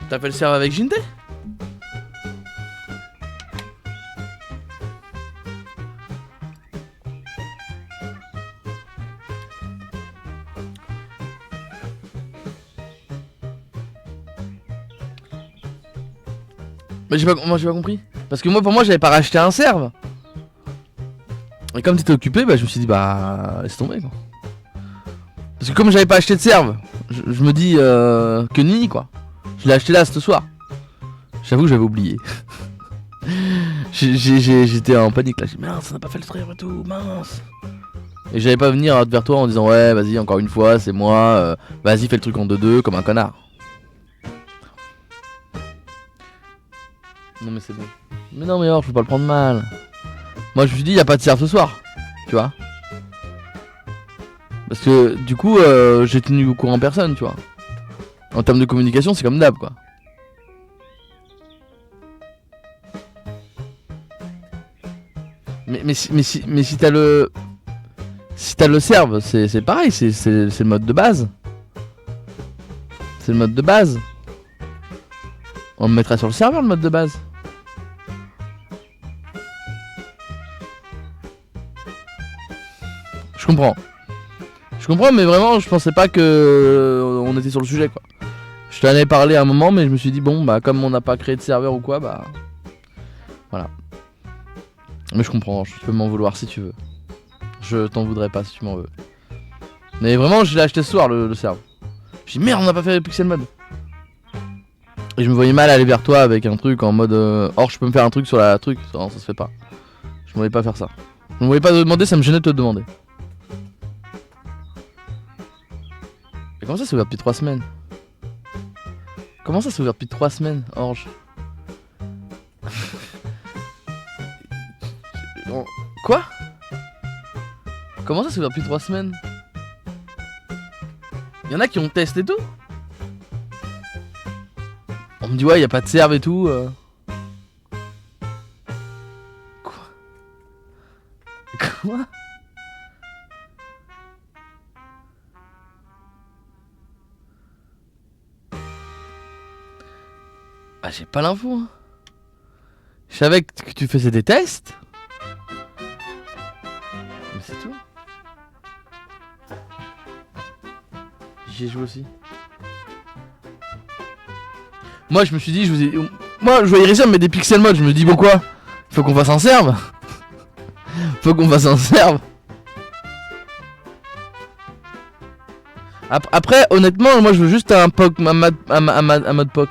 T'as fait le serve avec Jinte? Mais moi j'ai pas compris. Parce que moi pour moi j'avais pas racheté un serve. Et comme t'étais occupé, bah je me suis dit bah laisse tomber quoi. Parce que comme j'avais pas acheté de serve, je me dis que nini quoi. Je l'ai acheté là ce soir. J'avoue que j'avais oublié. J'étais en panique là, j'ai dit mince, on n'a pas fait le frère et tout, mince. Et j'allais pas venir vers toi en disant ouais vas-y encore une fois c'est moi, vas-y fais le truc en 2-2 comme un connard. Non mais c'est bon. Mais non mais alors je peux pas le prendre mal. Moi je me suis dit y a pas de serve ce soir, tu vois. Parce que du coup j'ai tenu au courant personne tu vois. En termes de communication c'est comme d'hab quoi. Mais si t'as le... Si t'as le serve, c'est pareil, c'est le mode de base. C'est le mode de base. On me mettra sur le serveur le mode de base. Je comprends. Je comprends mais vraiment je pensais pas que on était sur le sujet quoi. Je t'en avais parlé à un moment mais je me suis dit bon bah comme on n'a pas créé de serveur ou quoi bah... Voilà. Mais je comprends, tu peux m'en vouloir si tu veux. Je t'en voudrais pas si tu m'en veux. Mais vraiment je l'ai acheté ce soir le serve. J'ai dit merde on n'a pas fait Pixel Mode. Et je me voyais mal aller vers toi avec un truc en mode or je peux me faire un truc sur la truc. Non ça se fait pas. Je me voyais pas faire ça. Je me voyais pas te demander, ça me gênait de te demander. Et comment ça c'est ouvert depuis 3 semaines? Comment ça c'est ouvert depuis 3 semaines, Orge? Quoi? Comment ça c'est ouvert depuis 3 semaines? Y'en a qui ont testé et tout? On me dit ouais y a pas de serve et tout. Quoi? Quoi? Ah j'ai pas l'info hein. Je savais que tu faisais des tests. Mais c'est tout. J'y ai joué aussi. Moi je me suis dit je vous ai... Moi je voyais Rizom mais des pixel mode. Je me dis bon quoi? Faut qu'on fasse un serve. Faut qu'on fasse un serve. Après honnêtement moi je veux juste un POC, un mode POC.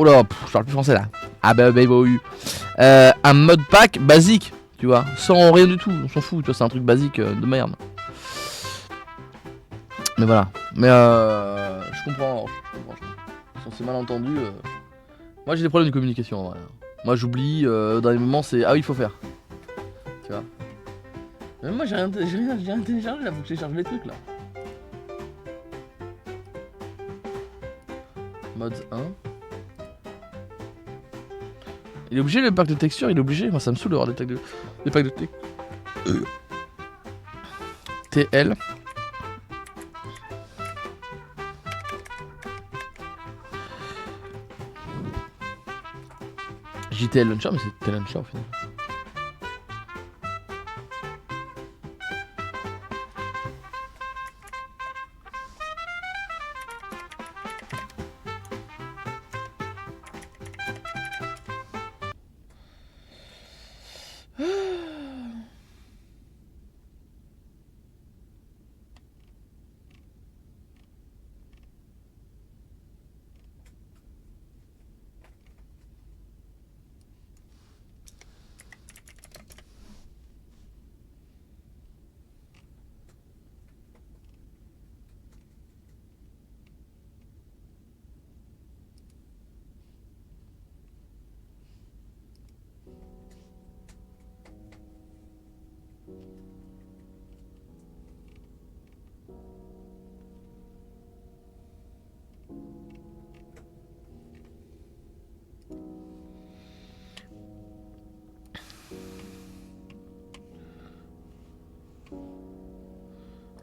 Oh là, je parle plus français là. Ah bah oui. Un mode pack basique, tu vois, sans rien du tout, on s'en fout, tu vois, c'est un truc basique de merde. Mais voilà, mais je comprends. Si on s'est mal entendu, moi j'ai des problèmes de communication, voilà. Moi j'oublie, dans les moments c'est ah oui il faut faire, tu vois. Mais moi j'ai rien téléchargé là, faut que je télécharge les trucs là. Mode 1. Il est obligé le pack de texture, il est obligé, moi ça me saoule d'avoir des packs de texture. TL. JTL Launcher, mais c'est TL Launcher au final.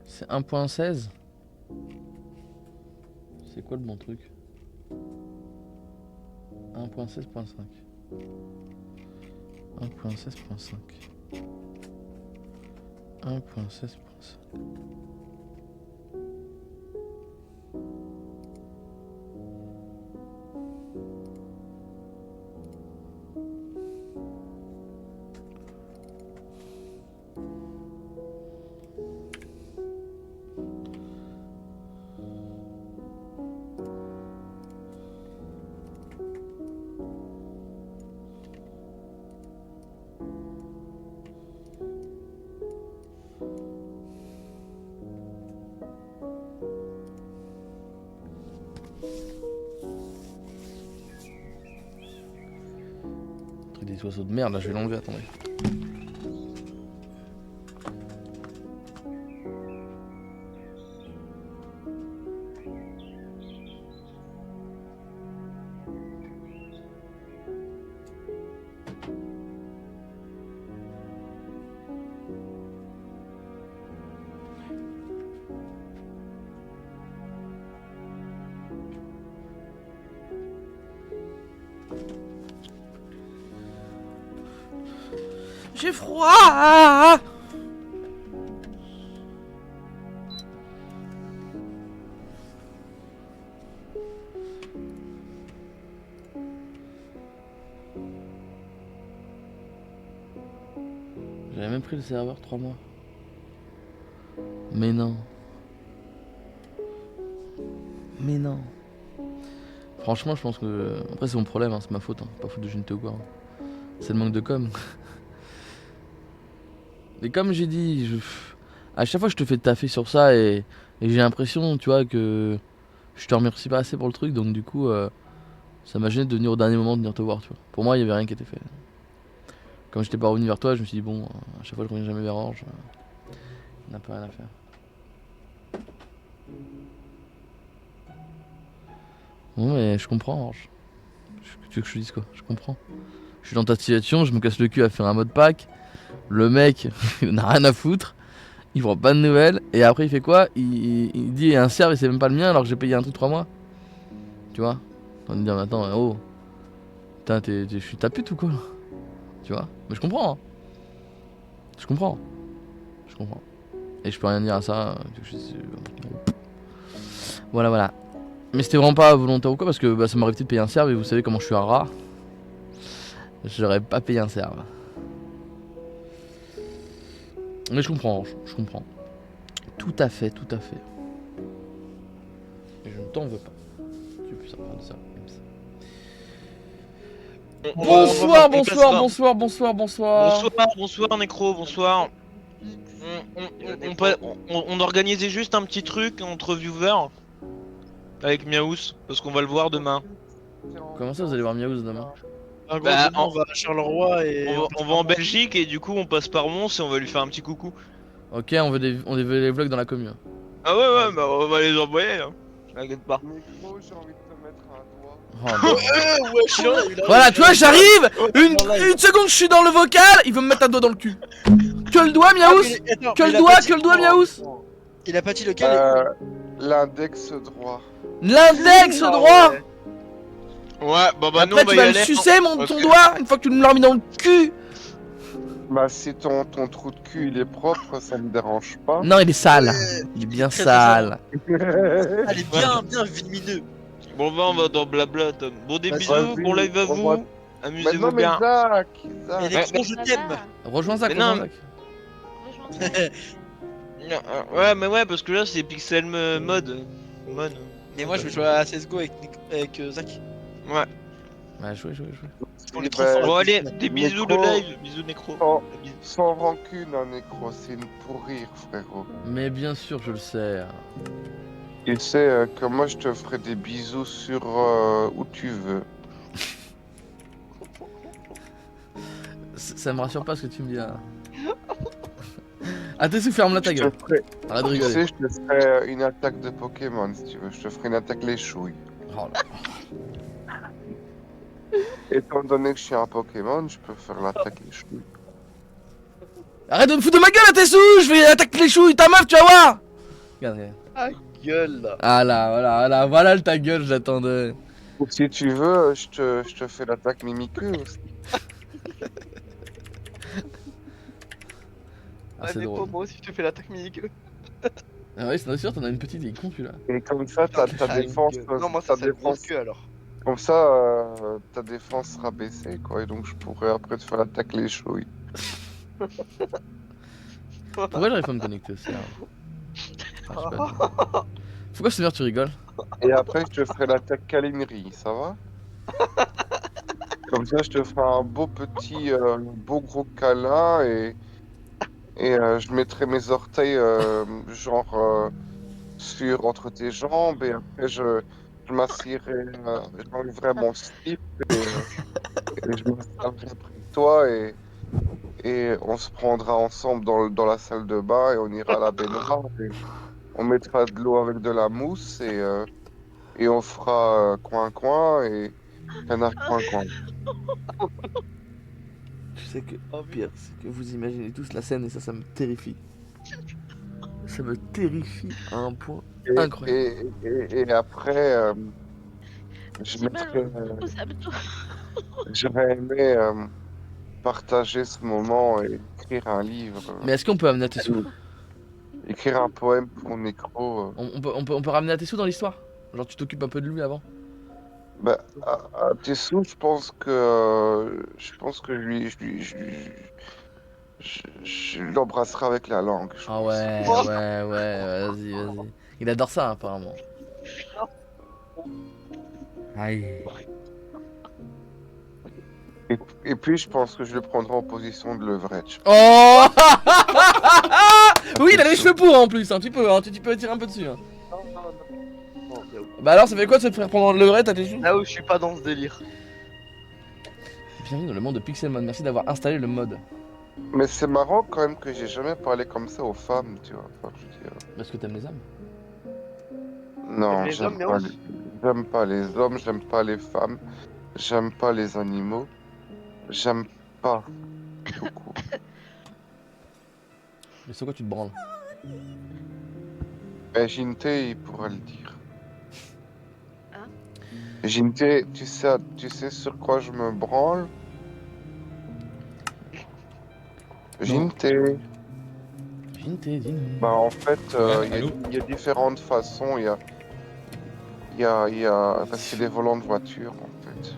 C'est 1.16. C'est quoi le bon truc? 1.16.5. 1.16.5. 1.16.5. Truc des oiseaux de merde là, je vais l'enlever, attendez. J'ai froid. J'avais même pris le serveur 3 mois. Mais non. Mais non. Franchement, je pense que... Après, c'est mon problème, hein, c'est ma faute. Hein. Pas faute de Junte ou quoi. Hein. C'est le manque de com. Mais comme j'ai dit, à chaque fois je te fais taffer sur ça et j'ai l'impression, tu vois, que je te remercie pas assez pour le truc, donc du coup, ça m'a gêné de venir au dernier moment de venir te voir, tu vois. Pour moi, il y avait rien qui était fait. Comme j'étais pas revenu vers toi, je me suis dit, bon, à chaque fois je reviens jamais vers Orange, on n'a pas rien à faire. Bon, mais je comprends, Orange. Tu veux que je te dise quoi? Je comprends. Je suis dans ta situation, je me casse le cul à faire un mode pack. Le mec, il n'a rien à foutre, il prend pas de nouvelles, et après il fait quoi? Il dit il y a un serve et c'est même pas le mien alors que j'ai payé un truc 3 mois. Tu vois? On va me dire attends, oh, putain, je suis ta pute ou quoi? Tu vois? Mais je comprends. Hein. Je comprends. Je comprends. Et je peux rien dire à ça. Voilà, voilà. Mais c'était vraiment pas volontaire ou quoi parce que bah, ça m'aurait évité de payer un serve et vous savez comment je suis un rat. J'aurais pas payé un serve. Mais je comprends, je comprends. Tout à fait, tout à fait. Et je ne t'en veux pas. Tu peux savoir de ça, comme ça. Bonsoir, bonsoir, bonsoir, bonsoir, bonsoir. Bonsoir, Necro, bonsoir. On organisait juste un petit truc entre viewers avec Miaous, parce qu'on va le voir demain. Comment ça, vous allez voir Miaous demain? Bah, on va à Charleroi et on va en Belgique et du coup on passe par Mons et on va lui faire un petit coucou. Ok, on veut des vlogs dans la commune. Ah ouais, bah on va les envoyer, hein. T'inquiète pas. Necro, j'ai envie de te mettre un doigt. Oh, non. Voilà, tu vois, j'arrive. Une seconde, je suis dans le vocal. Il veut me mettre un doigt dans le cul. Que le doigt, Miaous. Que le doigt, Miaous. Il a pas dit lequel L'index droit. L'index droit. Ouais, bah nous Après, on va tu y vas aller. me sucer Parce ton que- doigt une fois que tu me l'as mis dans le cul. Bah si ton trou de cul il est propre, ça me dérange pas. Non, il est sale. Ouais, Il est bien très sale. Elle est bien lumineux. Bon bah on va dans blabla Tom. Bon des Vas-y, bisous, bon live à on va- vous. Mais Amusez-vous non mais bien. Zach, Mais Necro, je t'aime. Rejoins Zach, Mais non, rejoins Zach. Ouais mais ouais parce que là c'est pixel mode. Mais moi je vais jouer à CSGO avec Zach. Ouais. Ouais, jouez. On est Eh trop ben, fort. Bon allez, des bisous de Necro. live, bisous Necro. Sans, Bisous. sans rancune, hein, Necro, c'est une pour rire, frérot. Mais bien sûr, je le sais. Tu sais que moi je te ferai des bisous sur où tu veux. Ça me rassure pas ce que tu me dis là. Ah, t'es sous, ferme-la ta gueule. Arrête de Tu rigoler. sais, je te ferai une attaque de Pokémon si tu veux. Je te ferai une attaque les chouilles. Oh là. Étant donné que je suis un Pokémon, je peux faire l'attaque les chouilles. Arrête de me foutre de ma gueule à tes sous. Je vais attaquer les chouilles, ta meuf, tu vas voir. Regarde. Ah gueule là. Ah là, voilà le ta gueule, j'attendais. Ou si tu veux, je te fais l'attaque mimiqueux aussi. Ah, Ouais, c'est mais drôle. moi aussi, je te fais l'attaque mimique. Ah ouais, c'est sûr, t'en as une petite, il est con celui-là. Et comme ça, ta défense, Non, moi, ça, ta c'est le grosse défense, queue alors. comme ça, ta défense sera baissée, quoi. Et donc, je pourrais après te faire l'attaque les chouilles. Pourquoi j'arrive pas à me connecter au serveur? Ah, je sais pas. Pourquoi ce tu rigoles? Et après, je te ferai l'attaque câlinerie, ça va? Comme ça, je te ferai un beau petit, beau gros câlin et je mettrai mes orteils, genre, entre tes jambes et après, je m'assierai, j'enlèverai mon slip et je m'installerai près de toi et on se prendra ensemble dans la salle de bain et on ira à la baignoire et on mettra de l'eau avec de la mousse et on fera coin-coin et canard coin-coin. Je sais que Oh, le pire, c'est que vous imaginez tous la scène et ça me terrifie. Ça me terrifie à un point Et, incroyable. et après, je J'ai mal mettrai, aux abdos. j'aurais aimé partager ce moment et écrire un livre, Mais est-ce qu'on peut amener tes sous? écrire un poème pour Nécro. On peut ramener tes sous dans l'histoire? Genre tu t'occupes un peu de lui avant? Bah, à Tessou, je pense que je l'embrasserai avec la langue, je Ah pense. ouais, Oh. ouais, ouais, vas-y, vas-y. Il adore ça apparemment. Aïe. Et puis, je pense que je le prendrai en position de levrette. Oh oui, il a les cheveux pour en plus, hein, tu peux tirer un peu dessus. Hein. non, non, non. Non, Yao. Bah alors, ça fait quoi de se faire prendre le vrai, t'as tes sous? Là où je suis pas dans ce délire. Bienvenue dans le monde de Pixelmon, merci d'avoir installé le mode. Mais c'est marrant quand même que j'ai jamais parlé comme ça aux femmes, tu vois. Enfin, je veux dire, Parce que t'aimes les hommes? non, Les hommes, mais aussi. j'aime pas les hommes, j'aime pas les femmes, j'aime pas les animaux, j'aime pas tout court. Mais sur quoi tu te branles? Et Jinte, il pourra le dire. Hein? Jinte, tu sais sur quoi je me branle? Jinte. Bah, en fait, Ouais, allô? il y a différentes façons. Bah, c'est des volants de voiture, en fait.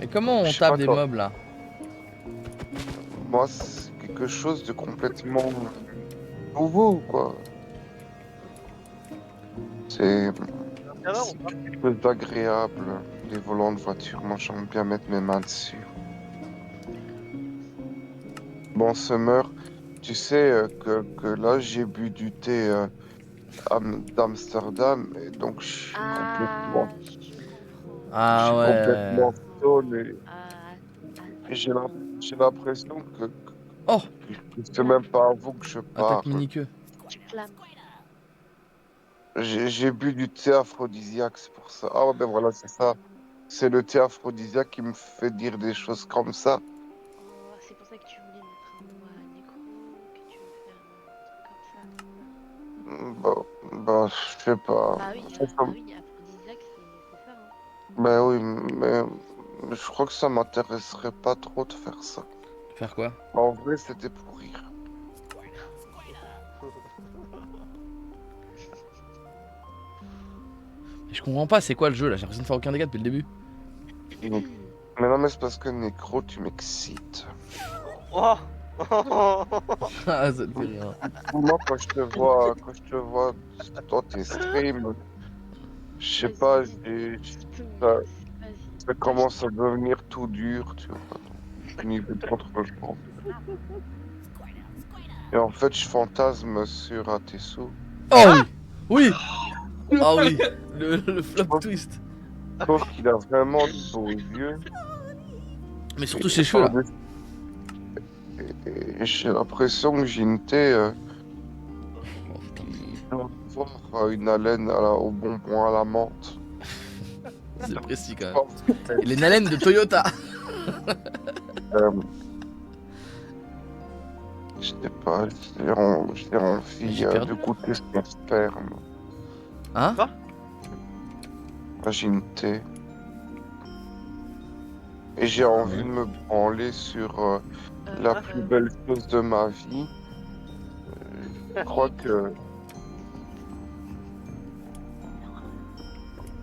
Et comment on Je sais tape pas des toi. mobs là? Moi, c'est quelque chose de complètement nouveau, quoi. C'est quelque chose d'agréable, les volants de voiture. Moi, j'aime bien mettre mes mains dessus. Bon, Summer, tu sais que là, j'ai bu du thé d'Amsterdam, et donc Ah, je je Ah suis ouais. complètement stone et Ah, j'ai l'impression Oh, que c'est même pas à vous que je attaque parle. mini-queue. tu flammes. J'ai bu du thé aphrodisiaque, c'est pour ça. Ah ouais, ben voilà, c'est ça. C'est le thé aphrodisiaque qui me fait dire des choses comme ça. Oh, c'est pour ça que tu voulais mettre un mot à Nécro, que tu veux faire un truc comme ça. Bah, je sais pas. Bah oui, Ça, ça- aphrodisiaque, c'est ça. Hein. Ben oui, mais je crois que ça m'intéresserait pas trop de faire ça. Faire quoi? En vrai, c'était pour rire. Mais je comprends pas, c'est quoi le jeu là? J'ai l'impression de faire aucun dégât depuis le début. Mais non, mais c'est parce que Nécro, tu m'excites. Oh. Ah, ça te fait rire. Moi, quand je te vois dans tes streams, je sais Vas-y, pas, vas-y. ça, Vas-y. ça commence à devenir tout dur, tu vois, au niveau de contre-champ. Et en fait, je fantasme sur Atesu. Oh oui! Oui! Ah oui! Le flop twist. Je trouve qu'il a vraiment de beaux yeux. Mais surtout ses cheveux là. Et j'ai l'impression que Jinte, Oh, putain. il doit avoir une haleine au bonbon à la menthe. C'est précis quand Je même. pense que Et les naleines de Toyota. euh, je sais pas, j'ai envie J'ai perdu. de goûter son sperme. Hein? virginité. Et j'ai envie de me branler sur la plus belle chose de ma vie. Je crois que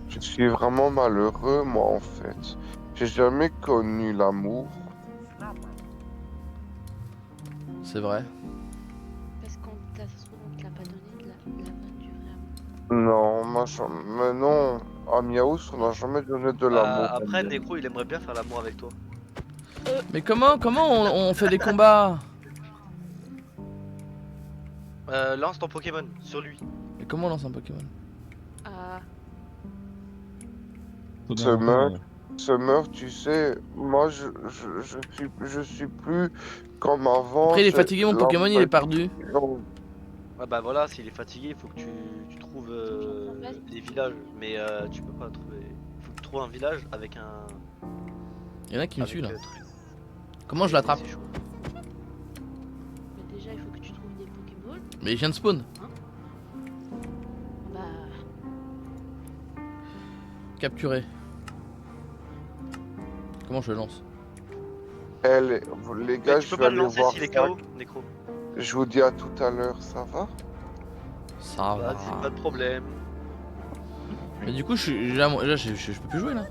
je suis vraiment malheureux, moi, en fait. J'ai jamais connu l'amour. C'est vrai. Parce qu'on t'a ça se trouve, on te l'a pas donné de l'amour du vrai amour. Non, mais non. À Miaous, on n'a jamais donné de l'amour. Après, Necro, il aimerait bien faire l'amour avec toi. Mais comment on fait des combats? Lance ton Pokémon sur lui. Mais comment on lance un Pokémon? Ah, Summer, tu sais, moi, je suis plus comme avant. Après il est j'ai fatigué, mon Pokémon il est perdu. l'impression- Ouais, bah voilà, s'il est fatigué, il faut que tu trouves les villages. Mais tu peux pas trouver. Il faut que tu trouves un village avec un. Il y en a qui me avec, suit là. truc. Comment je l'attrape? C'est chaud. mais déjà il faut que tu trouves des Pokéballs. Mais il vient de spawn. Bah, Capturé. Comment je le lance? les Mais gars, tu je peux vais pas le aller lancer voir s'il est ça. KO, Necro. Je vous dis à tout à l'heure, ça va? Ça va. Vas-y, pas de problème. Mais du coup je peux plus jouer là.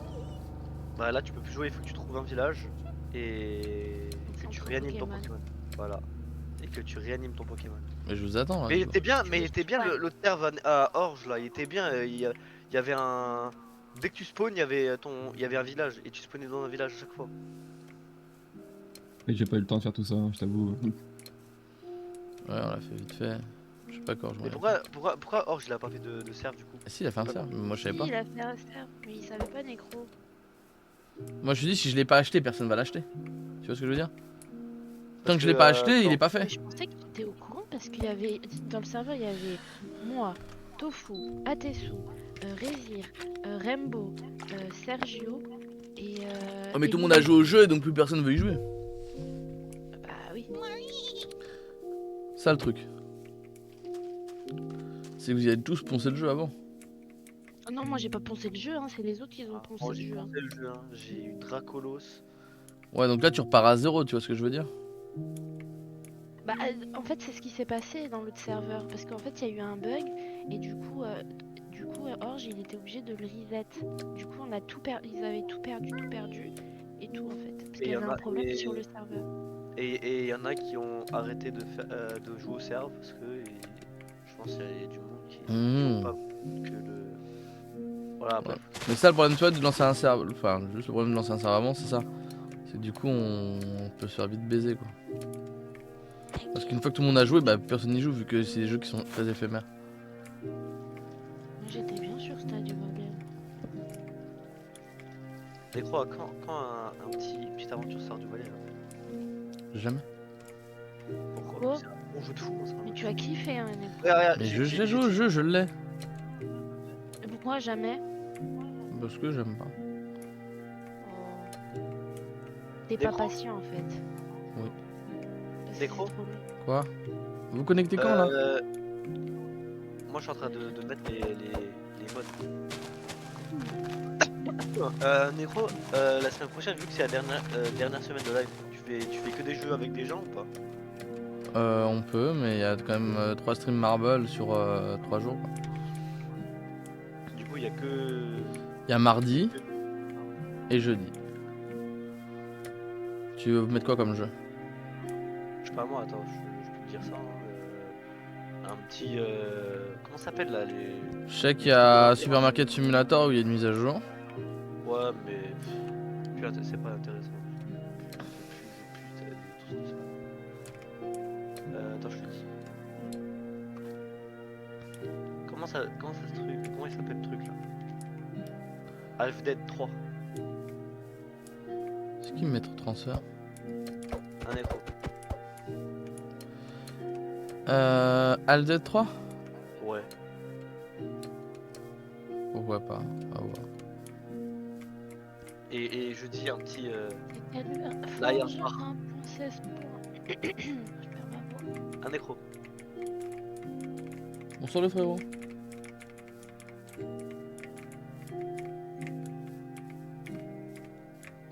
Bah là, tu peux plus jouer, il faut que tu trouves un village et que Centre tu réanimes ton Pokémon. Pokémon. Voilà. Et que tu réanimes ton Pokémon. Mais je vous attends là. Mais il je- était bien, Ouais. l'autre serve à Orge là, il était bien. Il y avait un. Dès que tu spawns, il y avait un village et tu spawnais dans un village à chaque fois. Et j'ai pas eu le temps de faire tout ça, je t'avoue. Ouais, on l'a fait vite fait. Je sais pas quand je Mais reviens. pourquoi Orge il a pas fait de serve du coup? Ah, si il a fait un serve, mais moi je savais pas. si, il a fait un serve, mais il savait pas Necro. Moi je me dis si je l'ai pas acheté, personne va l'acheter. Tu vois ce que je veux dire? Tant Parce que je l'ai que, pas acheté, il quand- est pas Mais fait. je pensais que tu étais au courant parce qu'il y avait dans le serveur il y avait moi, Tofu, Atesu, Rezir, Rembo, Sergio et. Oh mais et tout le monde a Mimi. joué au jeu et donc plus personne veut y jouer. Bah oui. Ça le truc. C'est que vous y avez tous poncé le jeu avant. Oh non, moi j'ai pas poncé le jeu, hein, c'est les autres qui ont poncé Moi le j'ai jeu. hein. lancé le jeu, hein. J'ai eu Dracolos. Ouais donc là tu repars à zéro, tu vois ce que je veux dire? Bah, en fait, c'est ce qui s'est passé dans l'autre serveur parce qu'en fait, il y a eu un bug et du coup, Orge il était obligé de le reset. Du coup, on a tout ils avaient tout perdu et tout en fait parce Et qu'il y y avait en un a- problème et- sur le serveur. Et il y en a qui ont arrêté de jouer au serve parce que je pense qu'il y a du monde qui ont pas que le. Voilà, bref. Mais ça le problème tu vois de lancer un serve, enfin juste le problème de lancer un serve avant c'est ça. C'est que du coup on peut se faire vite baiser quoi. Parce qu'une fois que tout le monde a joué, bah personne n'y joue vu que c'est des jeux qui sont très éphémères. Moi, j'étais bien sur Stadio Problème. Necro, quand un petite aventure sort du Valais là? Jamais. Pourquoi? Quoi C'est un bon jeu de fou, hein, ça. Mais tu as kiffé, hein, Necro. Regarde, Mais j'ai joué au jeu, je l'ai. Et pourquoi jamais? Parce que j'aime pas. Oh. T'es pas Necro patient en fait. Oui. Parce que Necro c'est trop long. Quoi? Vous connectez quand là? Moi je suis en train de mettre les modes. Necro, la semaine prochaine, vu que c'est la dernière semaine de live, tu fais que des jeux avec des gens ou pas? On peut, mais il y a quand même 3 streams Marble sur 3 jours. quoi. Du coup, il y a que. Il y a mardi et jeudi. Tu veux mettre quoi comme jeu? Je sais pas moi, attends, je peux te dire ça. Hein, un petit. Comment ça s'appelle là les. Je sais qu'il y a Supermarket Simulator où il y a une mise à jour. Ouais, mais. Puis c'est pas intéressant. Attends, je te dis. Comment ça se truc? Comment il s'appelle le truc là? Half Dead 3. C'est qui me met trop transfert? Un écho. Aldead 3? Ouais. Pourquoi pas? À voir. Et je dis un petit. T'as lu un Là, il y a un Forge phare. 1.16 points. Je perds ma voix. Un écho. Bonsoir le frérot.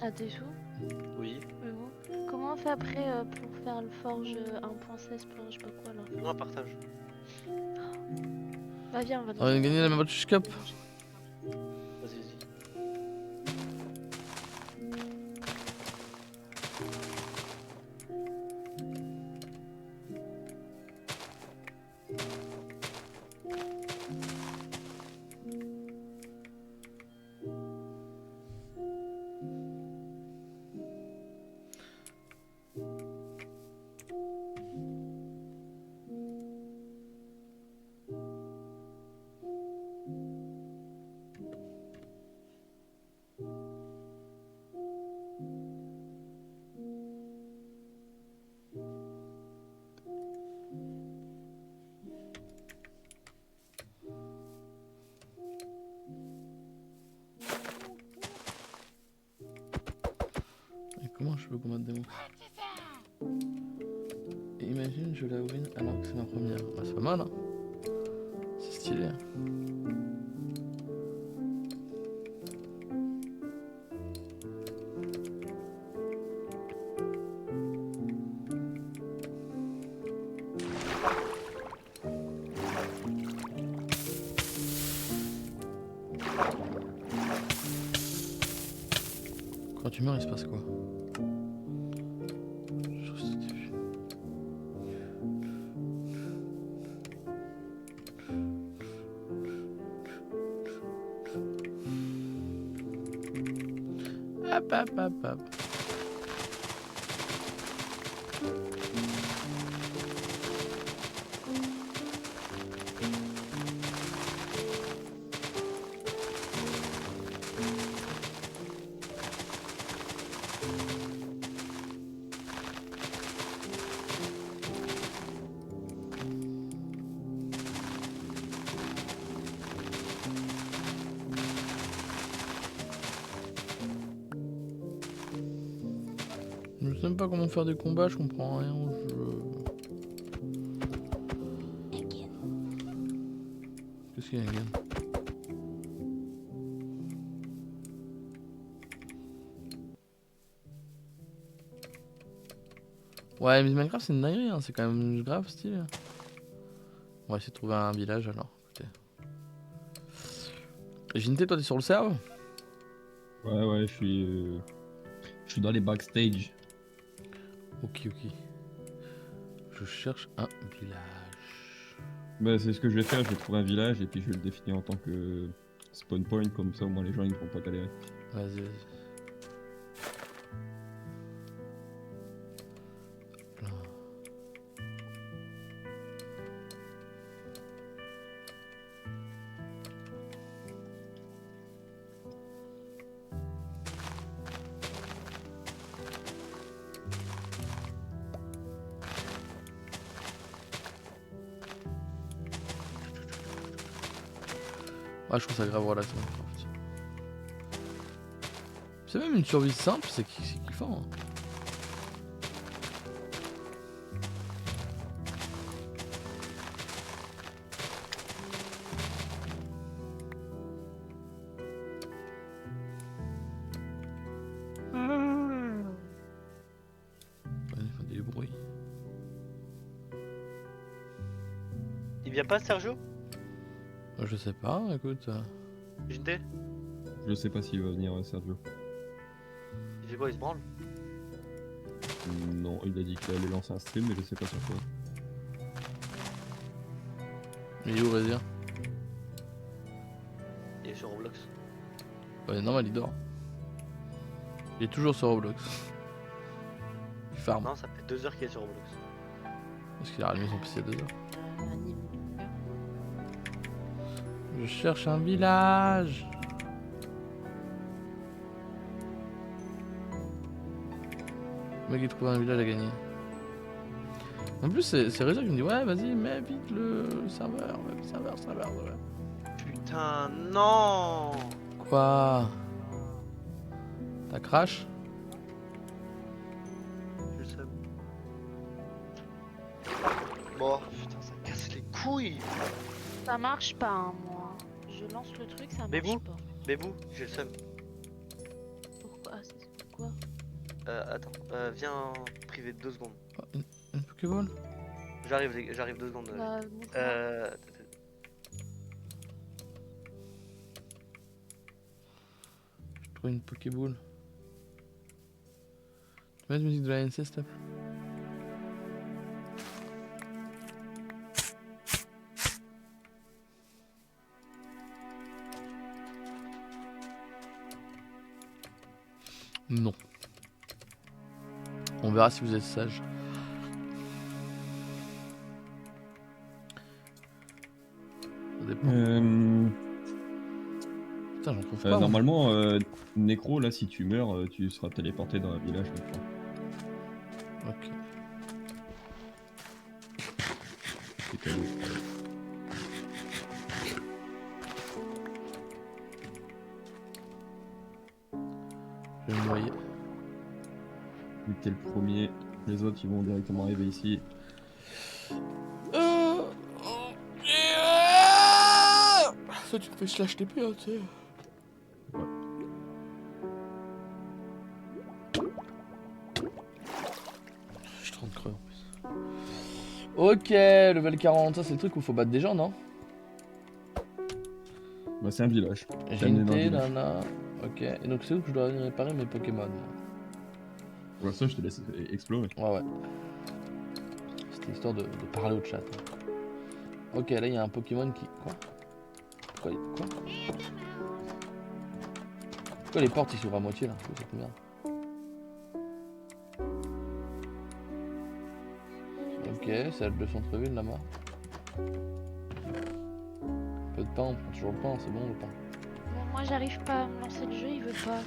Ah, t'es sous? Oui. Mais bon. Comment on fait après pour faire le forge 1.16 pour je sais pas quoi là? Fais-moi un partage. Bah viens, on va On vient de gagner la manger. Match Cup. Vas-y, vas-y. Et comment je peux combattre des monstres? Imagine je la win alors que c'est ma première. Bah, c'est pas mal, hein. C'est stylé. Hein. Quand tu meurs, il se passe quoi? Je sais plus. Hop, hop, hop, hop. Je sais même pas comment faire des combats, je comprends rien au jeu. Qu'est-ce qu'il y a, Egan? Ouais, mais Minecraft c'est une dinguerie, hein. C'est quand même grave stylé. On va essayer de trouver un village alors. Écoutez. Ginté, toi t'es sur le serve? Ouais, je suis dans les backstage. Ok, ok. Je cherche un village. Bah, c'est ce que je vais faire, je vais trouver un village et puis je vais le définir en tant que spawn point, comme ça au moins les gens ils vont pas galérer. Vas-y, vas-y. Là. Ah, je trouve ça grave relax Minecraft. C'est même une survie simple, c'est kiffant. Hein. Ouais, il faut des bruits. Il vient pas Sergio? Je sais pas, écoute. Ginté? Je sais pas s'il va venir Sergio. Il fait quoi, il se branle? Non, il a dit qu'il allait lancer un stream mais je sais pas sur quoi. Il est où, Rézir? Il est sur Roblox. Ouais, normal, il dort. Il est toujours sur Roblox. Il farm. Non, ça fait 2 heures qu'il est sur Roblox. Parce qu'il a rallumé son PC à 2 heures. Un niveau. Je cherche un village. Le mec il trouve un village à gagner. En plus c'est Rézir qui me dit ouais vas-y mets vite le serveur, serveur. Putain, non! Quoi? T'as crash? Je sais. Bon, putain, ça casse les couilles! Ça marche pas, hein, moi. Je lance le truc, ça Mais marche vous pas. Mais vous, j'ai le seum. Pourquoi? C'est quoi? Attends, viens privé de 2 secondes. Une Pokéball? J'arrive 2 secondes. Bah, montre-moi. Je trouve une Pokéball. Tu mets la musique de la NC, s'il te plaît? Non. On verra si vous êtes sage. Ça dépend. Putain, j'en trouve pas. moi. Normalement, Necro, là, si tu meurs, tu seras téléporté dans un village. Donc, Ok. c'est quand même- Je vais me noyer. Vu que t'es le premier, les autres ils vont directement arriver ici. Ça, tu me fais slash TP, hein, tu sais. Ouais. Je suis en train de crever en plus. Ok, level 40, ça c'est le truc où il faut battre des gens, non? Bah, c'est un village. J'ai amené une dans le T, village. nana. Ok, et donc c'est où que je dois aller réparer mes Pokémon? Pour ça, je te laisse explorer. Ouais. C'était histoire de parler au chat. Ok, là il y a un Pokémon qui. Quoi? Quoi? Pourquoi les portes ils s'ouvrent à moitié là? C'est cette merde. Ok, c'est celle de centre-ville là-bas. Peu de pain, on prend toujours le pain, c'est bon le pain. Bon, moi j'arrive pas à me lancer le jeu, il veut pas.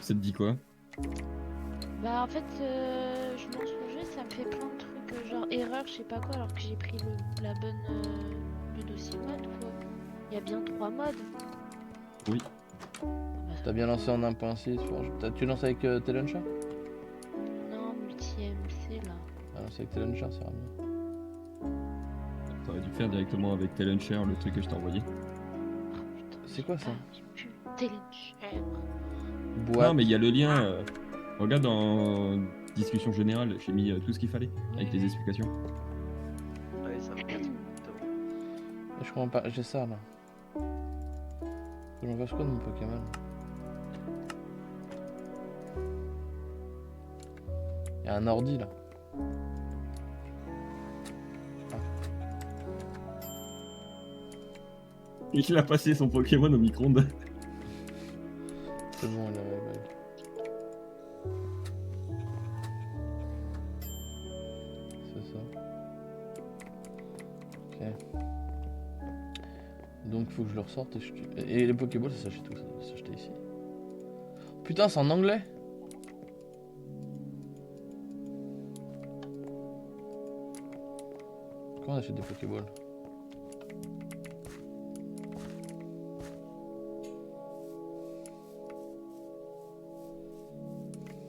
Ça te dit quoi? Bah en fait, je lance le jeu, ça me fait plein de trucs, genre erreur, je sais pas quoi, alors que j'ai pris le dossier mode quoi. Il y a bien 3 modes. Oui. Bah, T'as bien lancé en 1.6, tu lances avec Teluncha? non, multi-MC là. Ah, lance avec Teluncha, ça va mieux. T'aurais dû faire directement avec Talonshare le truc que je t'ai envoyé. Oh, putain, C'est quoi ça? Téléchat. Boîte. Non, mais il y a le lien. Regarde dans discussion générale, j'ai mis tout ce qu'il fallait avec les explications. Ouais, ça va. Je comprends pas, j'ai ça là. Faut que j'en fasse quoi de mon Pokémon? Il y a un ordi là. Il a passé son Pokémon au micro-ondes. C'est bon, il avait bug. C'est ça. Ok. Donc faut que je le ressorte et je tue. Et les Pokéballs ça s'achète où? Ça s'achetait ici. Putain, c'est en anglais. Comment on achète des Pokéballs?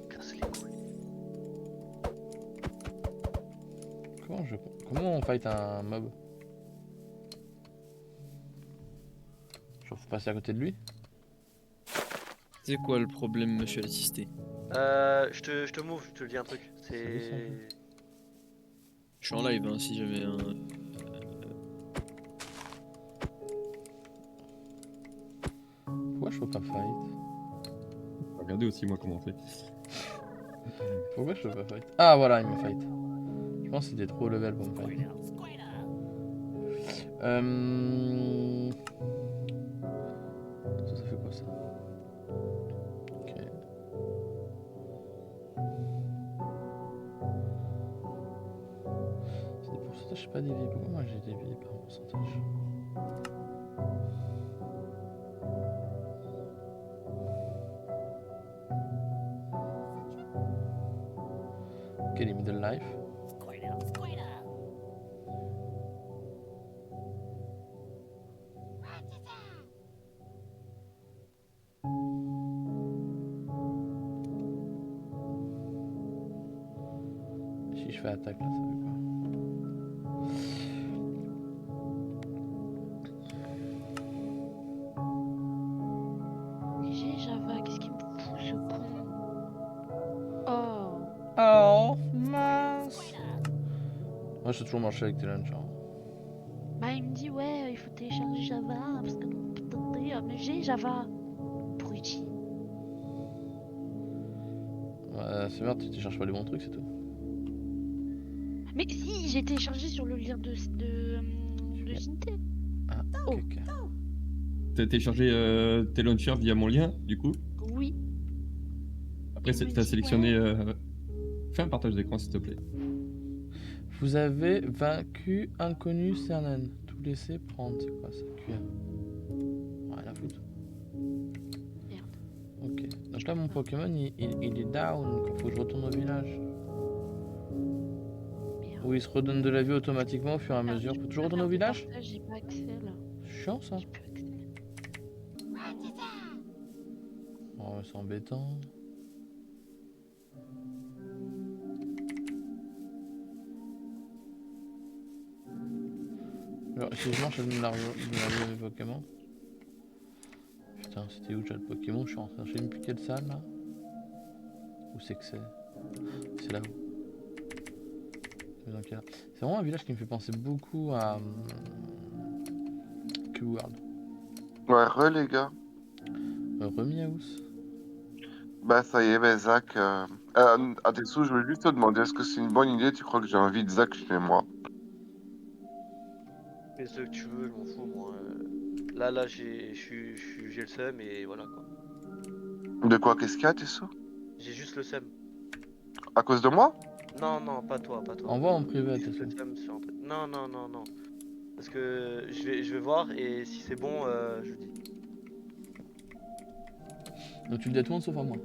Casse les couilles. Comment on fight un mob? Genre faut passer à côté de lui? C'est quoi le problème, monsieur l'assisté? Je te move, je te dis un truc. C'est. Je suis en live, hein, si jamais un... Pourquoi je peux pas fight? Regardez aussi moi comment on fait. Pourquoi je peux pas fight? Ah voilà, il me fight. Je pense que c'était trop level pour me fight. Ça fait quoi ça? Ok. C'est des pourcentages, je sais pas des vies. Pourquoi moi j'ai des vies par pourcentage? Ok, les middle life. Si je fais attaque là, ça fait quoi? J'ai Java, qu'est-ce qu'il me fout ce con? Moi, j'ai toujours marché avec tes launchers. Bah, il me dit, ouais, il faut télécharger Java, parce que mais j'ai Java. Bruti. Ouais, c'est merde, tu télécharges pas les bons trucs, c'est tout. Mais si, j'ai téléchargé sur le lien de Jinté. Ah, ok, ok. T'as téléchargé tes launchers via mon lien, du coup. Oui. Après, Il me t'as dit, sélectionné. Fais un partage d'écran, s'il te plaît. Vous avez vaincu Inconnu Cernan. Tout laisser prendre, c'est quoi ça? Cuir. Rien à foutre. Merde. Ok. Donc là, mon Pokémon, il est down. Il faut que je retourne au village. Merde. Où il se redonne de la vie automatiquement au fur et à Ah, mesure. je Faut peux toujours pas retourner au faire de village? partage, j'ai pas accès là. Chiant ça. J'ai plus accès. Oh, c'est embêtant. Alors, si je marche, ça donne la vie mes Pokémon. Putain, c'était où déjà le Pokémon? Je suis en train de chercher une plus quelle salle là? Où c'est que c'est? C'est là-haut. C'est vraiment un village qui me fait penser beaucoup à Q-World. Ouais, les gars. Remiaous. Bah, ça y est, bah, Zach. Adessou, je voulais juste te demander, est-ce que c'est une bonne idée? Tu crois que j'ai envie de Zach chez moi? Fais ce que tu veux, je m'en fous, moi. Là, j'ai le seum et voilà quoi. De quoi? Qu'est-ce qu'il y a, Adessou? J'ai juste le seum. À cause de moi? Non, non, pas toi, pas toi. Envoie en privé, Juste le attention. seum sur un truc. Non, non, non, non. Parce que je vais voir et si c'est bon, je dis. Donc tu le dis à tout le monde sauf à moi.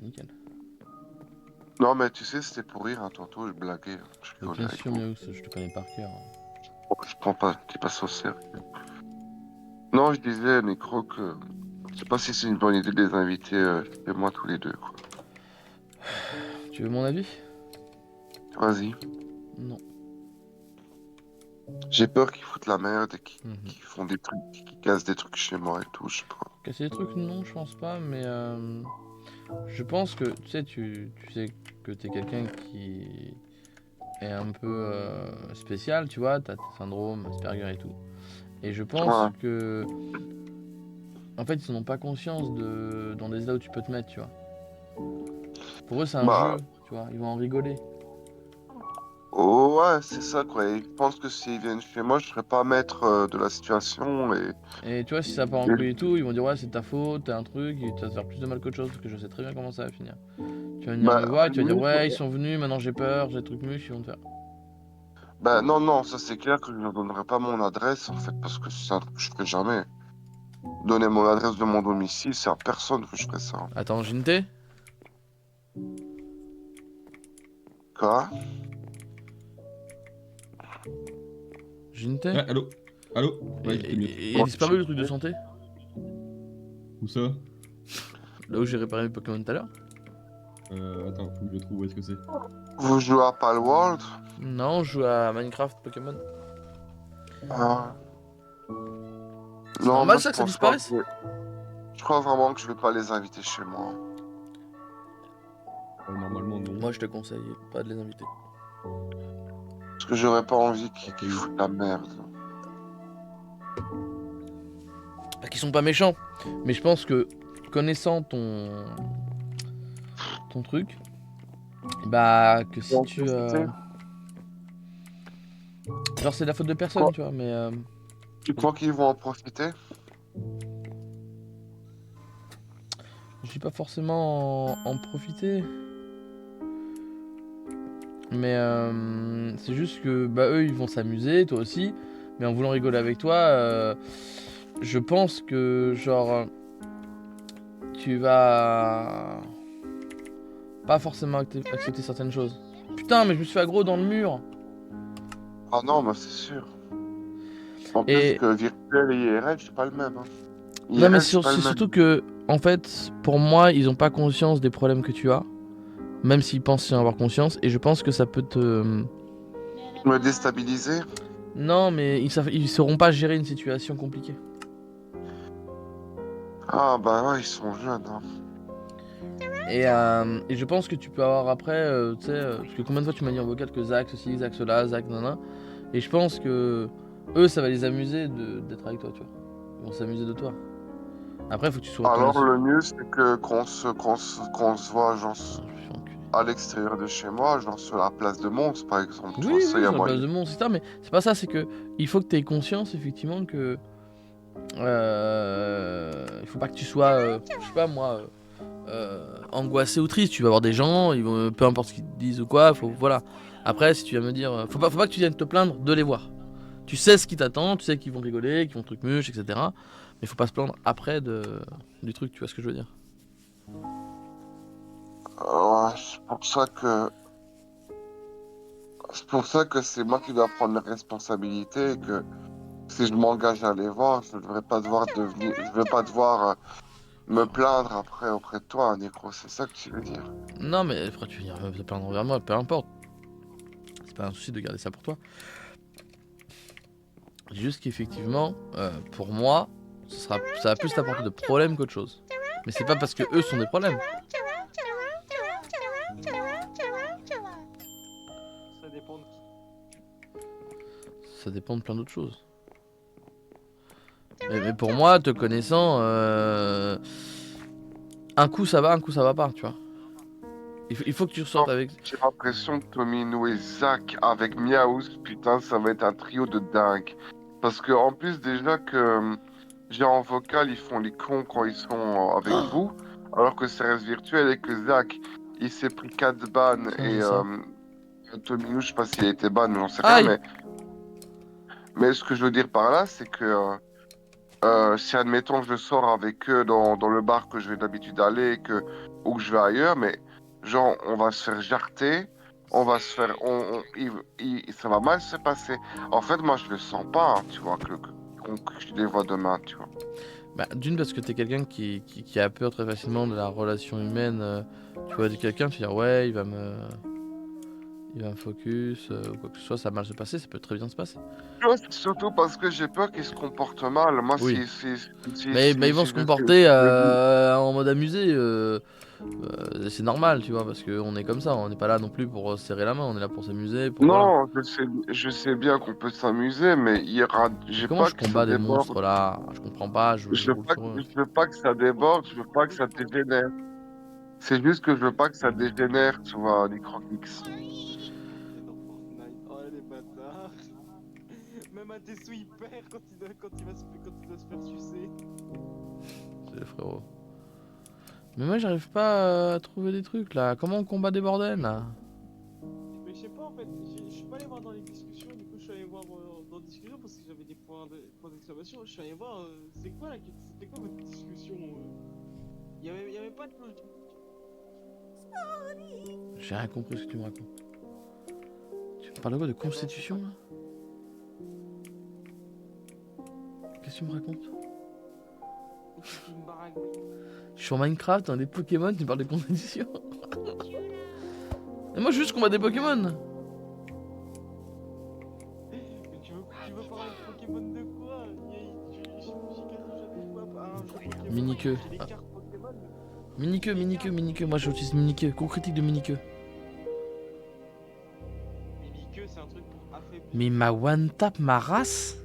Nickel. Non, mais tu sais, c'était pour rire, hein, tantôt, je blaguais. Je Mais rigolais bien avec sûr, vous. Miaous, je te connais par cœur. Je prends pas, t'es pas au sérieux. Non, je disais, Nécro, que je sais pas si c'est une bonne idée de les inviter chez moi tous les deux, quoi. Tu veux mon avis? Vas-y. Non. J'ai peur qu'ils foutent la merde et qu'ils Mhm. font des trucs, qu'ils cassent des trucs chez moi et tout, je sais pas. Casser des trucs, non, je pense pas, mais je pense que, tu sais que t'es quelqu'un qui est un peu spécial, tu vois, t'as tes syndromes, Asperger et tout. Et je pense Ouais. que, en fait, ils n'en ont pas conscience dans des états où tu peux te mettre, tu vois. Pour eux, c'est un Bah, jeu, tu vois, ils vont en rigoler. oh, ouais, c'est ça, quoi. Et je pense que s'ils viennent chez moi, je serais pas maître de la situation et... Et tu vois, si ça part en couille et tout, ils vont dire ouais, c'est ta faute, t'as un truc, et tu vas te faire plus de mal qu'autre chose, parce que je sais très bien comment ça va finir. Tu vas venir Bah, me voir et tu vas dire limite, ouais, ils sont venus, maintenant j'ai peur, j'ai des trucs mûches, ils vont te faire. bah, non, non, ça c'est clair que je ne donnerai pas mon adresse, en fait, parce que c'est un truc que je ferai jamais. Donner mon adresse de mon domicile, c'est à personne que je ferai ça. Attends, Jinté? Quoi? Jinté? Ah, allô? Allô? Ouais, j'étais mieux. Il a disparu le truc de santé? Où ça? Là où j'ai réparé mes Pokémon tout à l'heure? Attends, faut que je trouve où est-ce que c'est. Vous jouez à Palworld? Non, je joue à Minecraft Pokémon. Ah. C'est normal moi, ça je que ça pense pas disparaisse? je crois vraiment que je vais pas les inviter chez moi. Normalement, non. Moi je te conseille pas de les inviter. Parce que j'aurais pas envie qu'ils foutent la merde. Pas qu'ils sont pas méchants, mais je pense que connaissant ton truc, bah que si tu genre c'est de la faute de personne, Quoi? tu vois, mais Tu crois qu'ils vont en profiter? je dis pas forcément en profiter. Mais c'est juste que bah eux ils vont s'amuser, toi aussi, mais en voulant rigoler avec toi, je pense que genre tu vas pas forcément accepter certaines choses. Putain, mais je me suis fait aggro dans le mur. Ah non, mais c'est sûr. En Et- plus que virtuel et IRL, c'est pas le même. Hein. Non mais IRL, c'est pas le même. surtout que en fait pour moi ils ont pas conscience des problèmes que tu as, même s'ils pensent y en avoir conscience, et je pense que ça peut te... Me déstabiliser? Non mais ils sauront pas gérer une situation compliquée. Ah bah ouais, ils sont jeunes. Hein. Et je pense que tu peux avoir après, tu sais, parce que combien de fois tu m'as dit en vocal que Zach ceci, Zach cela, Zach nanana. Et je pense que eux, ça va les amuser d'être avec toi, tu vois. Ils vont s'amuser de toi. Après, faut que tu sois Alors le mieux c'est que qu'on se voit genre Je me fais enculer. à l'extérieur de chez moi, genre sur la place de Mons par exemple. Tu Oui, vois, ça oui, y a sur la place moyen. de Mons, etc. Mais c'est pas ça, c'est que il faut que tu aies conscience, effectivement, que. Il faut pas que tu sois, je sais pas moi, angoissé ou triste. Tu vas voir des gens, ils vont, peu importe ce qu'ils te disent ou quoi, voilà. Après, si tu vas me dire, faut pas que tu viennes te plaindre de les voir. Tu sais ce qui t'attend, tu sais qu'ils vont rigoler, qu'ils vont truc muche, etc. Mais faut pas se plaindre après du truc, tu vois ce que je veux dire. Ouais, c'est pour ça que c'est moi qui dois prendre les responsabilités et que si je m'engage à les voir, je ne devrais pas je vais pas devoir me plaindre après auprès de toi, Nico. C'est ça que tu veux dire. Non, mais après tu viens te plaindre envers moi, peu importe. C'est pas un souci de garder ça pour toi. Juste qu'effectivement, pour moi, ça va plus t'apporter de problèmes qu'autre chose. Mais c'est pas parce que eux sont des problèmes. Ça dépend de qui. Ça dépend de plein d'autres choses. Mais pour moi, te connaissant, un coup ça va pas, tu vois. Il faut que tu ressortes avec. J'ai l'impression que Tomino et Zach avec Miaus, putain, ça va être un trio de dingue. Parce que en plus déjà que j'ai en vocal, ils font les cons quand ils sont avec vous, alors que ça reste virtuel et que Zach, il s'est pris 4 bans Tiens, et j'ai ça. Tomino, je sais pas s'il a été ban, j'en sais Aïe. rien, mais ce que je veux dire par là, c'est que si admettons je sors avec eux dans le bar que je vais d'habitude aller ou que je vais ailleurs, mais genre on va se faire jarter, on va se faire, ça va mal se passer. En fait, moi je le sens pas, hein, tu vois, que je les vois demain, tu vois. Bah, d'une parce que t'es quelqu'un qui a peur très facilement de la relation humaine. Tu vois quelqu'un te dire ouais, il va me focus ou quoi que ce soit, ça va mal se passer, ça peut très bien se passer. Tu vois, c'est surtout parce que j'ai peur qu'ils se comportent mal. Moi, Oui. si, Mais ils vont si se je comporter en mode amusé. C'est normal, tu vois, parce qu'on est comme ça, on n'est pas là non plus pour se serrer la main, on est là pour s'amuser, pour voilà. Non, je sais bien qu'on peut s'amuser, mais j'ai Comment pas je que ça combats des déborde. monstres là? Je comprends pas, je roule sur eux. Je veux pas que ça déborde, je veux pas que ça dégénère. C'est juste que je veux pas que ça dégénère, tu vois, les Croquix. Oh les bâtards. Même un Tessu il perd quand il va se faire sucer. C'est le frérot. Mais moi j'arrive pas à trouver des trucs là. Comment on combat des bordels là? Mais je sais pas en fait, je suis pas allé voir dans les discussions, du coup je suis allé voir dans les discussions parce que j'avais des points d'exclamation. Je suis allé voir, c'était quoi votre discussion y avait pas de... J'ai rien compris ce que tu me racontes. Tu me parles de quoi? De constitution là? Qu'est-ce que tu me racontes? Je suis sur Minecraft, dans des Pokémon, tu me parles de constitution. Et moi juste combat des Pokémon. Mais tu veux parler de Pokémon de quoi? J'ai jamais joué à un jeu Pokémon. Miniqueux. J'ai des cartes Pokémon. Miniqueux, moi j'utilise Miniqueux, cours critique de Miniqueux. Miniqueux c'est un truc pour affaiblir. Mais il m'a one tap ma race?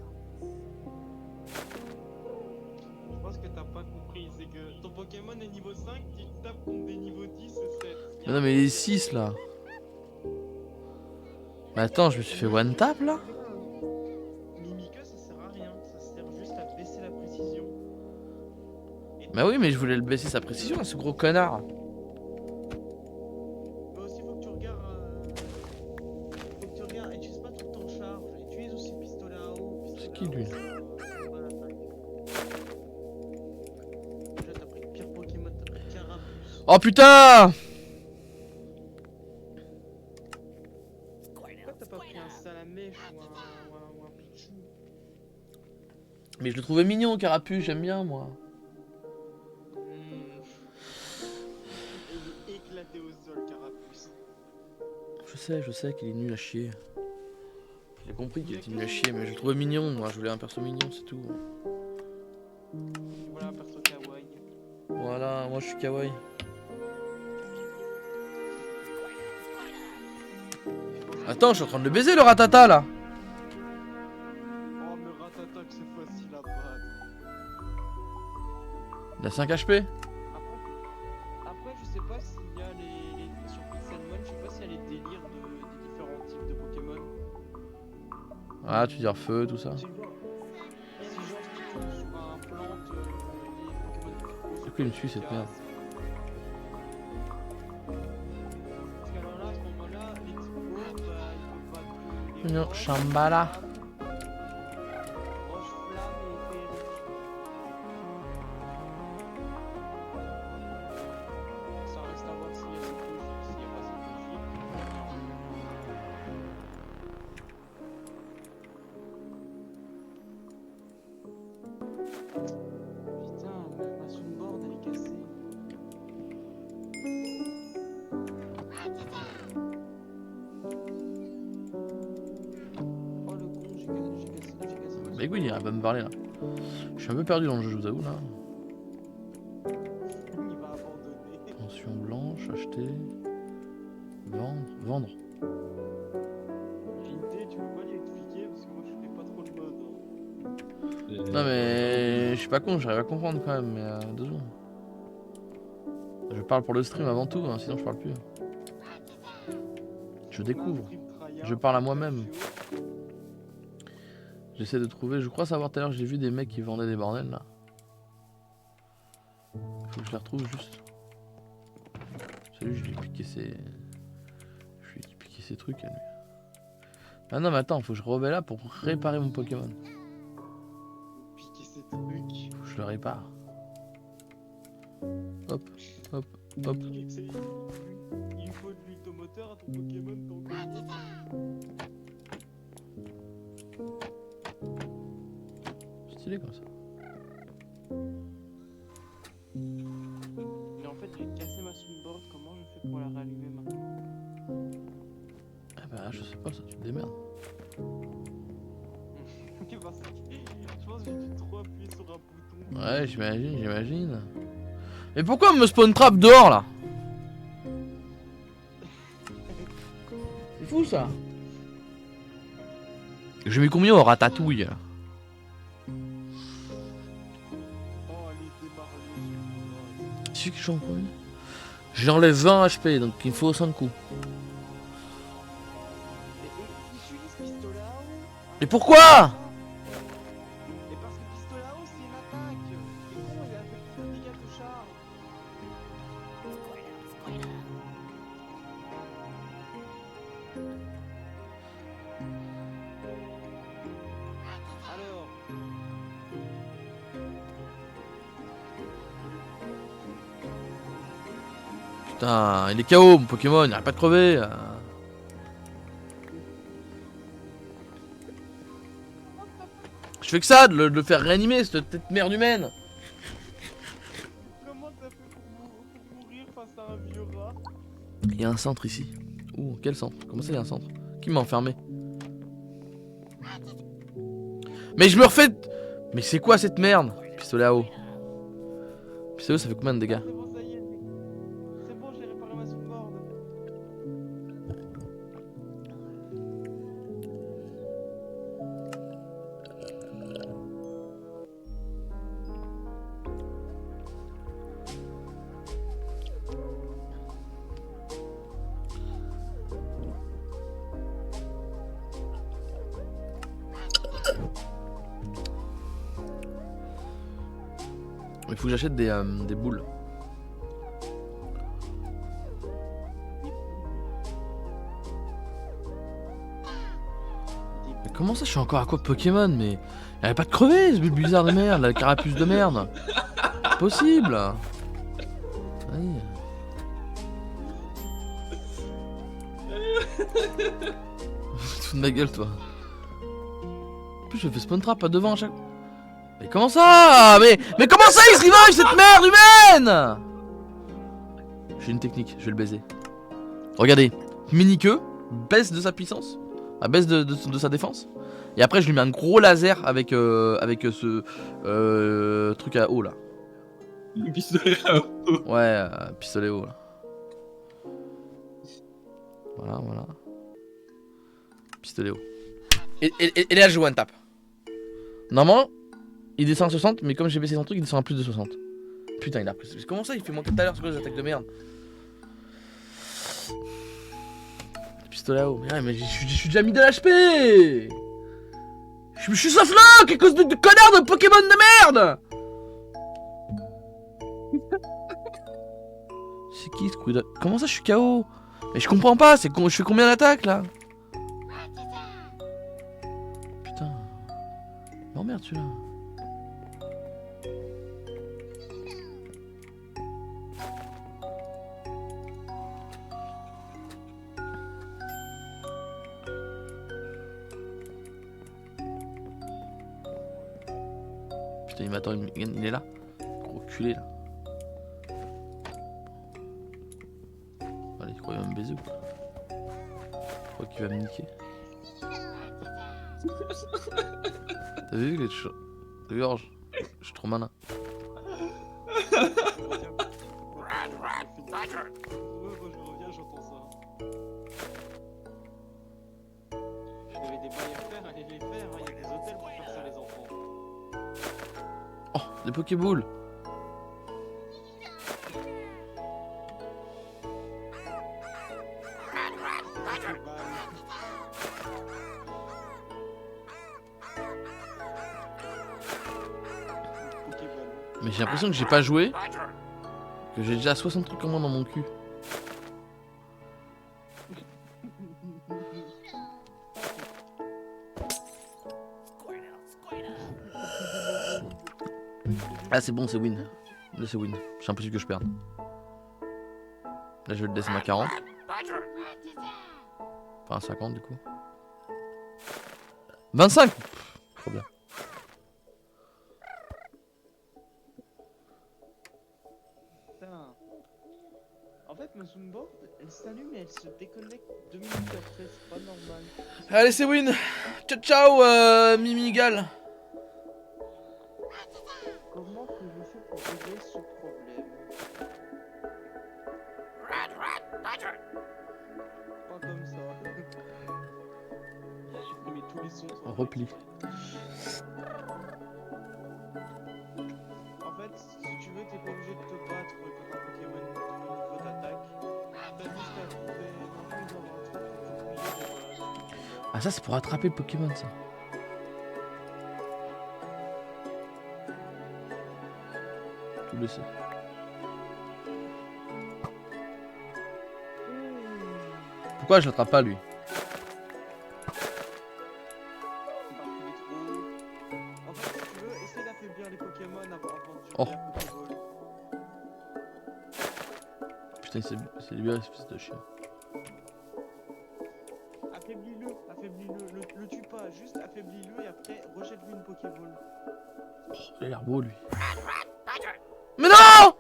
Je pense que t'as pas compris, c'est que ton Pokémon est niveau 5, tu tapes contre des niveaux 10 et 7. Mais non mais il est 6 là. Mais attends, je me suis fait one tap là? Mimiqueux ça sert à rien, ça sert juste à baisser la précision. Bah oui, mais je voulais le baisser sa précision, ce gros connard. Mais aussi faut que tu regardes. Utilise pas tout le temps charge, utilise aussi pistolet à eau. C'est qui lui? Déjà t'as pris le pire Pokémon, t'as pris Carapuce. Oh putain! Pourquoi t'as pas pris un Salamèche ou un Pichu? Mais je le trouvais mignon, Carapuce, j'aime bien moi. Il est éclaté au sol, Carapuce. Je sais qu'il est nul à chier. J'ai compris qu'il était nul à chier, mais je le trouvais mignon, moi je voulais un perso mignon, c'est tout. Voilà un perso kawaii. Voilà, moi je suis kawaii. Attends, je suis en train de le baiser le ratata là. Oh, mais Ratata, que c'est facile à battre. Il a 5 HP. Après, je sais pas s'il y a sur Pixelmon, je sais pas s'il y a les délires des différents types de Pokémon. Ah, tu veux dire feu, tout ça. Si genre, si tu tombes sur un plante, les Pokémon. Pourquoi il me suit cette merde? Parce qu'alors là, à ce moment-là, les types eau, bah, ils peuvent battre les Non, roches, Shambhala. roches, flammes et féeriques. Ça reste à voir s'il y a cette logique, s'il n'y a pas cette logique. Putain, ma soundboard elle est cassée. Oh le con, j'ai cassé ma Bah écoute, il va me parler là. Je suis un peu perdu dans le jeu, je vous avoue là. soundboard. Il va abandonner. Mention blanche, acheter. Vendre. Vendre. Vinté, tu peux pas lui expliquer parce que moi je fais pas trop le mode. Hein. Non mais je suis pas con, j'arrive à comprendre quand même, mais 2 secondes. Je parle pour le stream avant tout, hein, sinon je parle plus. Je découvre. Je parle à moi-même. J'essaie de trouver, je crois savoir tout à l'heure, j'ai vu des mecs qui vendaient des bordels là. Faut que je les retrouve juste. Salut, je lui ai piqué ses... Je lui ai piqué ses trucs à lui. Ah non mais attends, faut que je revienne là pour réparer mon Pokémon. Piquer ces trucs. Faut que je le répare. Hop, hop, hop. Il faut de l'huile au moteur à ton Pokémon donc. Stylé comme ça. Mais en fait j'ai cassé ma soundboard, comment je fais pour la rallumer maintenant? Ah bah je sais pas, ça tu te démerdes. Parce que je pense que j'ai dû trop appuyer sur un bouton. Ouais, j'imagine. Mais pourquoi on me spawn trap dehors là? C'est fou ça. J'ai mis combien au ratatouille? Oh allez démarre le C'est qui j'en prends une. J'enlève 20 HP donc il me faut 5 coups. utilise pistolet à eau. Mais pourquoi? Et parce que pistolet à eau c'est une attaque. Et bon il a fait plus de dégâts que char. Alors. Putain, il est KO mon Pokémon, il arrête pas de crever. Je fais que ça, de le faire réanimer, cette tête merde humaine. Comment t'as fait pour mourir face à un vieux rat? Il y a un centre ici. Ouh, quel centre? Comment ça il y a un centre? Qui m'a enfermé? Mais je me refais... Mais c'est quoi cette merde? Pistolet à eau. Pistolet ça fait combien de dégâts? C'est bon, ça y est. C'est bon, j'ai réparé ma soundboard. Il faut que j'achète des boules. Mais comment ça je suis encore à quoi Pokémon? Mais il avait pas de crever ce bizarre de merde, la carapuce de merde. Pas possible. Aïe. Fous de ma gueule toi. En plus je fais spawn trap à devant à chaque... Mais comment ça? Mais comment ça il se revive cette merde humaine? J'ai une technique, je vais le baiser. Regardez, mini queue, baisse de sa puissance, baisse de sa défense. Et après je lui mets un gros laser avec ce truc à eau là. Le pistolet à eau. Ouais, pistolet haut là. Voilà. Pistolet haut. Et là, je joue un tap. Normalement, il descend à 60, mais comme j'ai baissé son truc, il descend à plus de 60. Putain, il a pris. Comment ça, il fait monter tout à l'heure? C'est quoi les attaques de merde? Pistolet à eau. Mais je suis déjà mis de l'HP. Je suis softlock à cause de connards de Pokémon de merde. C'est qui ce coup de... Comment ça, je suis KO? Mais je comprends pas, je fais combien d'attaques là? Putain. Non merde celui-là. Putain il m'attend, il est là. Gros culé là. Allez, tu crois qu'il va me baiser ou quoi? Je crois qu'il va me niquer. T'as vu que T'as vu Orge? Je suis trop malin. Quand je reviens, j'entends ça. Je devais des bails à faire, allez les faire, il y a des hôtels pour faire ça les enfants. Oh, des Pokéballs. Mais j'ai l'impression que j'ai pas joué. Que j'ai déjà 60 trucs en moins dans mon cul. Ah c'est bon, c'est win. Là c'est win. C'est impossible que je perde. Là je vais le descendre à 40. Enfin 50 du coup. 25. Trop bien. Putain. En fait, ma Zoomboard, elle s'allume et elle se déconnecte 2 minutes après, c'est pas normal. Allez c'est win. Ciao ciao Mimi Gal. Comment que je fais pour régler ce problème? Pas comme ça. J'ai supprimé tous les sons. Repli. En fait, si tu veux, t'es pas obligé de te battre contre un Pokémon au niveau d'attaque. T'as juste à trouver un truc pour appuyer et voilà. Ah ça c'est pour attraper le Pokémon ça. Tu le sais. Pourquoi je l'attrape pas lui? En fait, si tu veux, essaye d'affaiblir les Pokémon avant de Oh. jouer à Pokéball. Putain c'est libéré espèce de chien. Affaiblis-le, le tue pas, juste affaiblis-le et après rejette-lui une Pokéball. Oh, il a l'air beau lui. Mais non!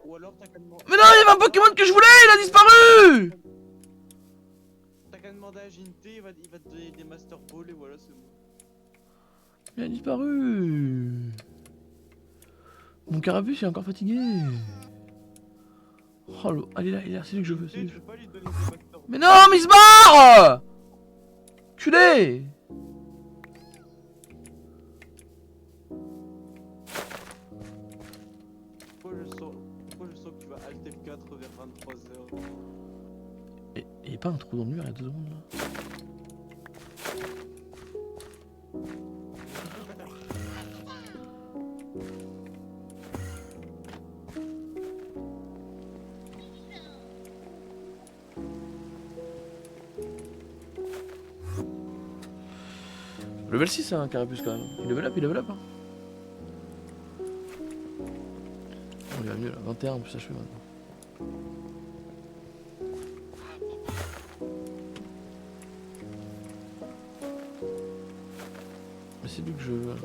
Ou alors t'as qu'à demander. Mais non, il y avait un Pokémon que je voulais, il a disparu! T'as qu'à demander à Jinté, il va te donner des Master Ball et voilà, c'est bon. Il a disparu. Mon carapuce est encore fatigué. Oh le... Ah, il est là, c'est lui que je veux, c'est Tu lui. peux pas lui donner des Master Ball. Mais non, mais il se barre! Culé! Pourquoi je sens que tu vas Alt F4 vers 23h? Et il y a pas un trou dans le mur il y a 2 secondes là? Level 6 hein, Carapuce quand même. Il level up hein. Oh, il va mieux là, 21 en plus ça je fais maintenant. Mais c'est lui que je veux.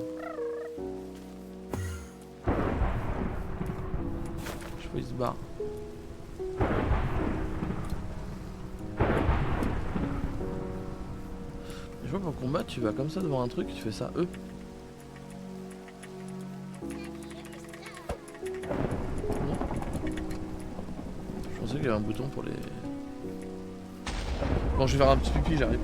Je sais pas, il se barre. Je vois pour combattre, tu vas comme ça devant un truc, tu fais ça E. Non. Je pensais qu'il y avait un bouton pour les... Bon, je vais faire un petit pipi, j'arrive.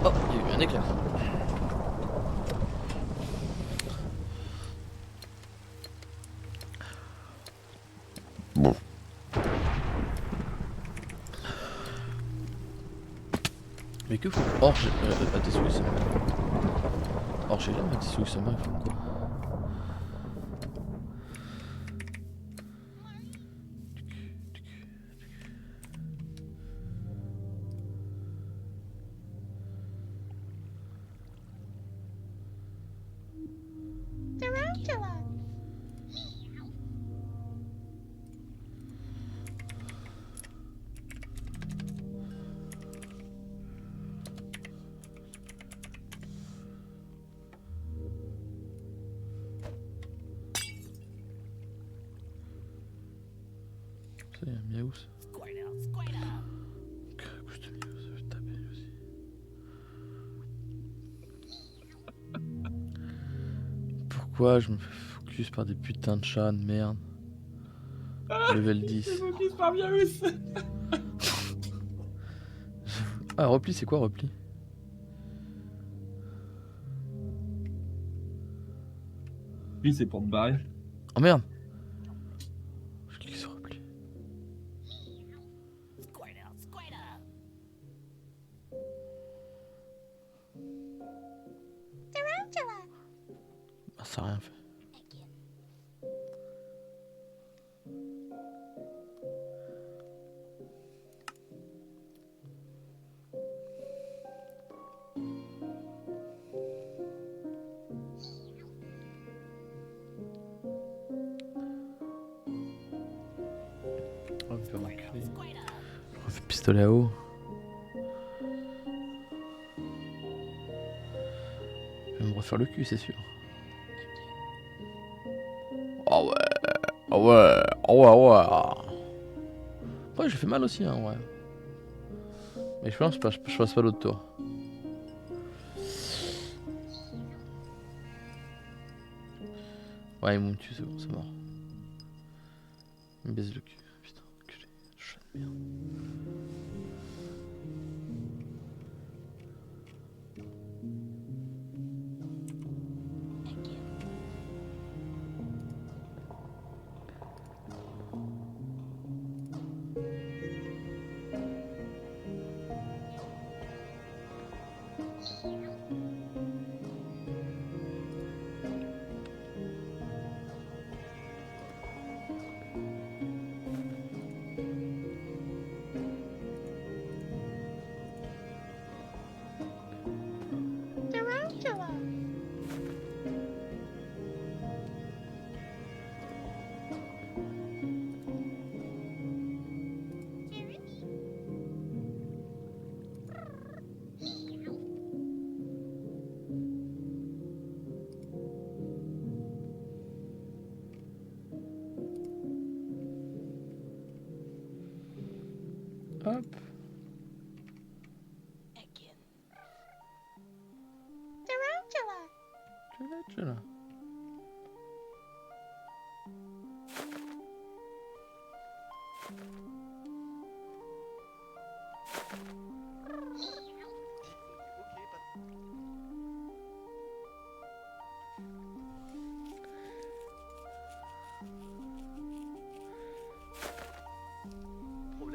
Oh, il y a eu un éclair. Bon. Mais que fou. Orge, Atisui Sama. Orge est là, Atisui Sama, ils font quoi? Ça y est, Miaous. Couche de Miaous, je vais taper lui aussi. Pourquoi je me fais focus par des putains de chats de merde? Level 10. C'est focus par Miaous. Ah, repli, c'est quoi repli? Oui, c'est pour te barrer. Oh merde! Je clique sur repli. Ah, ça a rien fait. Oh, il peut reculer. Je refais pistolet à eau. Je vais me refaire le cul, c'est sûr. Oh ouais, oh ouais, oh ouais, oh ouais. Ouais, j'ai fait mal aussi, hein, ouais. Mais je pense pas, je passe pas l'autre tour. Ouais, il me tue, c'est bon, c'est mort. Il me baise le cul. Putain, enculé. Chat de merde. Hop. Tarantula. Problème.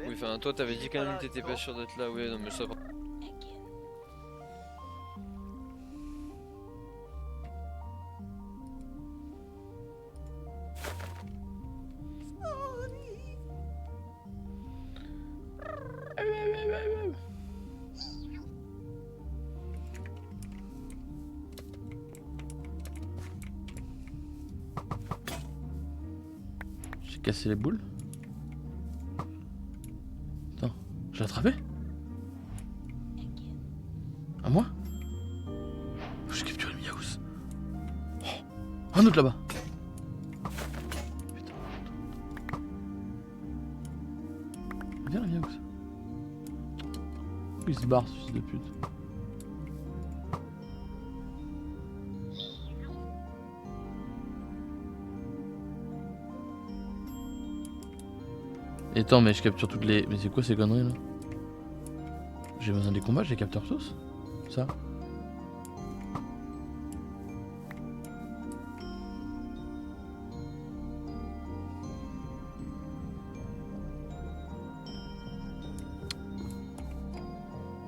Oui, enfin, toi, t'avais dit quand même que t'étais pas sûr d'être là. Ouais, non, mais ça va. J'ai cassé les boules. Attends, j'ai attrapé? À moi? J'ai capturé le Miaus. Oh, un autre là-bas. Putain. Viens le Miaus. Il se barre ce fils de pute. Et attends, mais je capture toutes les... Mais c'est quoi ces conneries là? J'ai besoin des combats, je les capture tous? Ça?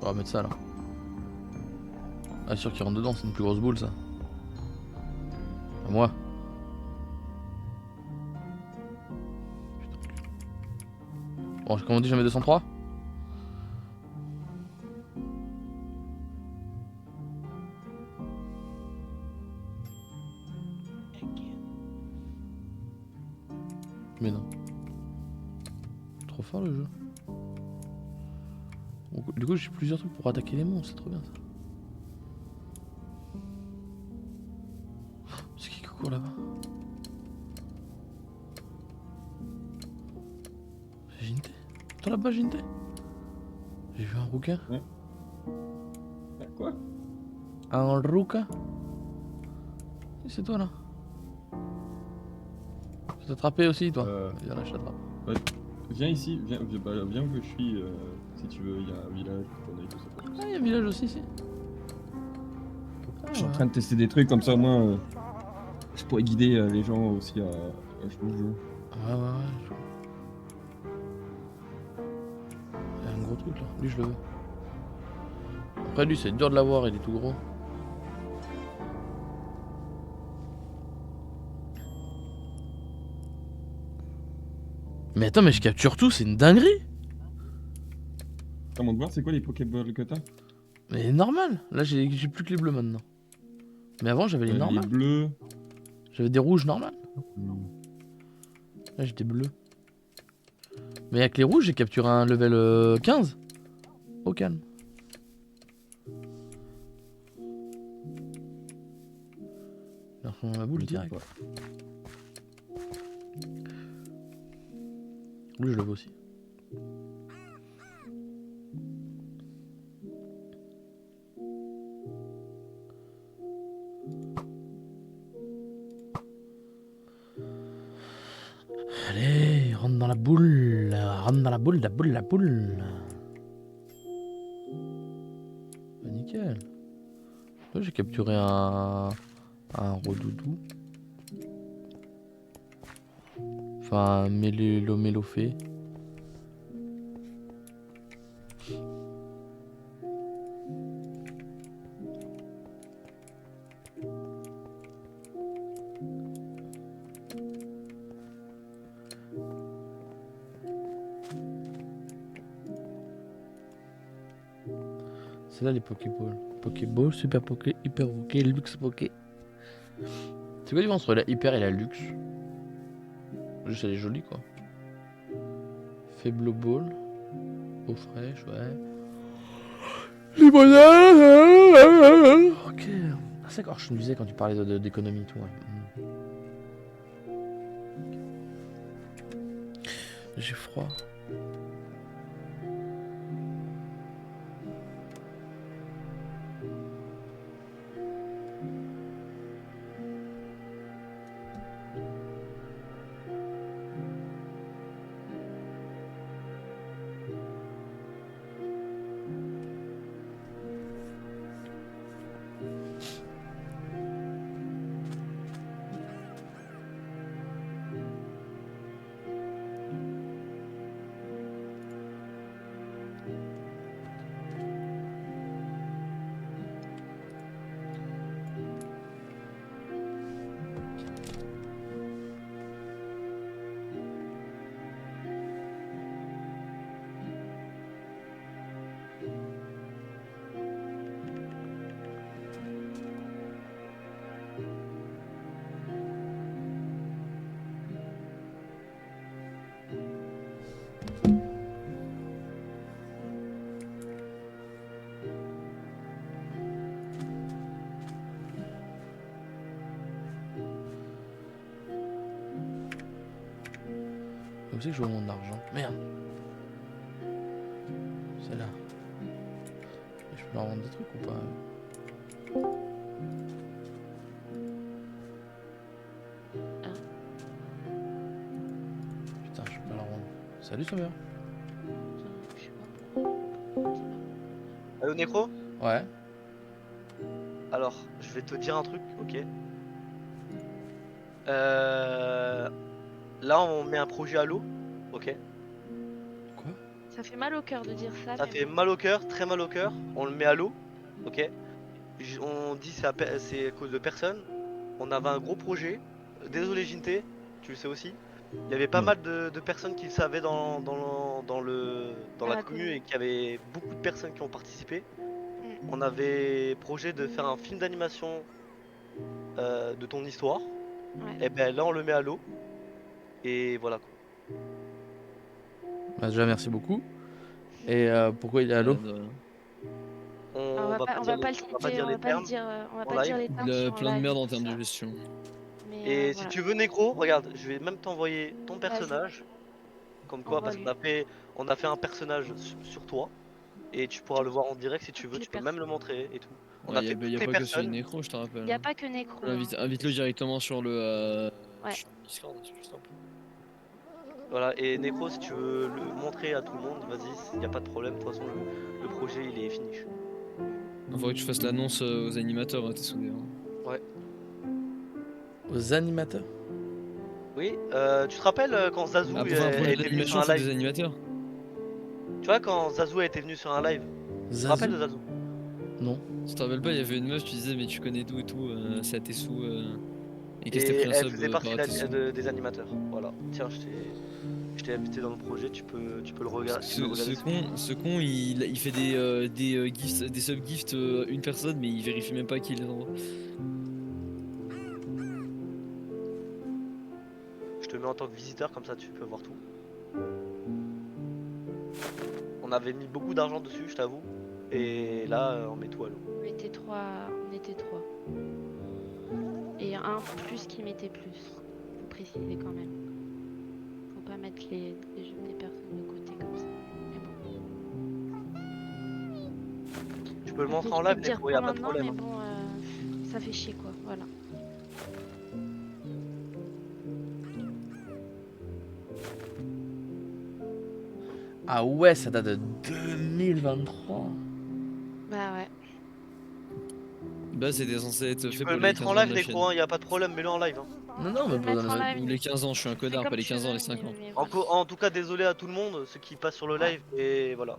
On va mettre ça là. Ah sûr qu'il rentre dedans, c'est une plus grosse boule ça. À moi. Bon, comme on dit, j'en mets 203. Mais non. Trop fort le jeu. Bon, du coup, j'ai plusieurs trucs pour attaquer les monstres, c'est trop bien ça. C'est qui court là-bas? C'est Jinte? Toi là-bas, Jinte? J'ai vu un rouquin. Quoi? Un rouquin? C'est toi là. Je t'ai attrapé aussi toi. Viens là, je t'attrape. Viens ici, viens où je suis, si tu veux, il y a un village, on aille tout ça. Ah, il y a un village aussi ici. Je suis en train de tester des trucs comme ça, au moins, je pourrais guider les gens aussi à jouer au jeu. Ouais. Il y a un gros truc là, lui je le veux. Après lui c'est dur de l'avoir, il est tout gros. Mais attends, mais je capture tout, c'est une dinguerie. Comment te voir, c'est quoi les Pokéballs que t'as? Mais normal, là j'ai plus que les bleus maintenant. Mais avant j'avais les normales. Les bleus. J'avais des rouges normales. Là j'étais bleu. Mais avec les rouges j'ai capturé un level 15. Au calme. Alors on a la boule direct. Lui je le veux aussi. Allez, rentre dans la boule. Rentre dans la boule, la boule, la boule. Bah, nickel. Là, j'ai capturé un redoudou. Enfin, un mélofé. C'est là les Pokéballs. Pokéball, Super Poké, Hyper Poké, Luxe Poké. C'est quoi la différence entre la Hyper et la Luxe? Juste elle est jolie quoi. Faible Ball. Eau fraîche, ouais. Les bananes. Ok. Ah c'est d'accord, je me disais quand tu parlais d'économie et tout. Ouais. J'ai froid. Comme ça que je vois mon argent. Merde. C'est là. Je peux leur vendre des trucs ou pas? Putain, je peux pas leur vendre. Salut Sommer. Allô Nécro? Ouais. Alors, je vais te dire un truc, ok? Là, on met un projet à l'eau, ok? Quoi? Ça fait mal au cœur de dire ça. Ça mais fait bon. mal au cœur, très mal au cœur. On le met à l'eau, ok? On dit c'est à cause de personne. On avait un gros projet. Désolé Ginté, tu le sais aussi. Il y avait pas Non. mal de personnes qui le savaient dans la la commune et qu'il y avait beaucoup de personnes qui ont participé. Mm. On avait projet de faire un film d'animation de ton histoire. Ouais. Et ben là on le met à l'eau. Et voilà quoi. Bah, déjà merci beaucoup. Et pourquoi il est à l'eau? On va pas On dire va pas le on va pas citer, dire on les va pas le termes dire, on va en pas dire live. les termes Il a sur plein de live, merde en tout termes de ça. gestion. Mais Et si voilà. tu veux Nécro, regarde, je vais même t'envoyer ton Vas-y. personnage. Comme quoi, parce qu'on Envoie-lui. on a fait un personnage sur toi. Et tu pourras le voir en direct si tu veux, Les tu peux même personnes. le montrer et tout. On Ouais, a fait y toutes a les pas que celui de personnes. Necro, je te rappelle. Il n'y a pas que Nécro. Invite-le directement sur le Ouais. sur le Discord, c'est plus simple. Voilà, et Necro, si tu veux le montrer à tout le monde, vas-y, y a pas de problème. De toute façon, le projet il est finish. Il faudrait que tu fasses l'annonce aux animateurs, t'es soudé. Hein. Ouais. Aux animateurs? Oui, tu te rappelles quand Zazu Ah, pour faire un projet était venu sur d'animation, un il faut live? des animateurs. Tu vois, quand Zazu a été venu sur un live, tu te rappelles de Zazu? Non. Tu te rappelles pas, il y avait une meuf, tu disais, mais tu connais d'où et tout, c'est à tes sous. Et qu'est-ce que t'as Et pris un elle sub faisait par partie à tes sous. des animateurs. Voilà, tiens, je t'ai invité dans le projet, tu peux le regarder. Tu peux le regarder. Ce con, il fait des gifts, des sub-gifts une personne, mais il vérifie même pas qui les envoie. Je te mets en tant que visiteur, comme ça tu peux voir tout. On avait mis beaucoup d'argent dessus, je t'avoue. Et là, on met tout à l'eau. On était trois. Et un plus qui mettait plus. Faut préciser quand même. Faut pas mettre les personnes de côté comme ça. peux le montrer Je en vais live, te dire Necro, y a pas pas de maintenant, problème. mais bon, ça fait chier quoi, voilà. Ah ouais, ça date de 2023. Bah ouais. Bah, c'était censé être Tu fait peux le pour les mettre 15 en ans de live, la chaîne. Necro, y a pas de problème, mets-le en live. Non, non, mais peux le mettre en pas. live. Ou les 15 ans, je suis un Fais connard, comme pas les tu 15 ans, veux, les 5 ans. mais voilà. En tout cas, désolé à tout le monde, ceux qui passent sur le live, et voilà.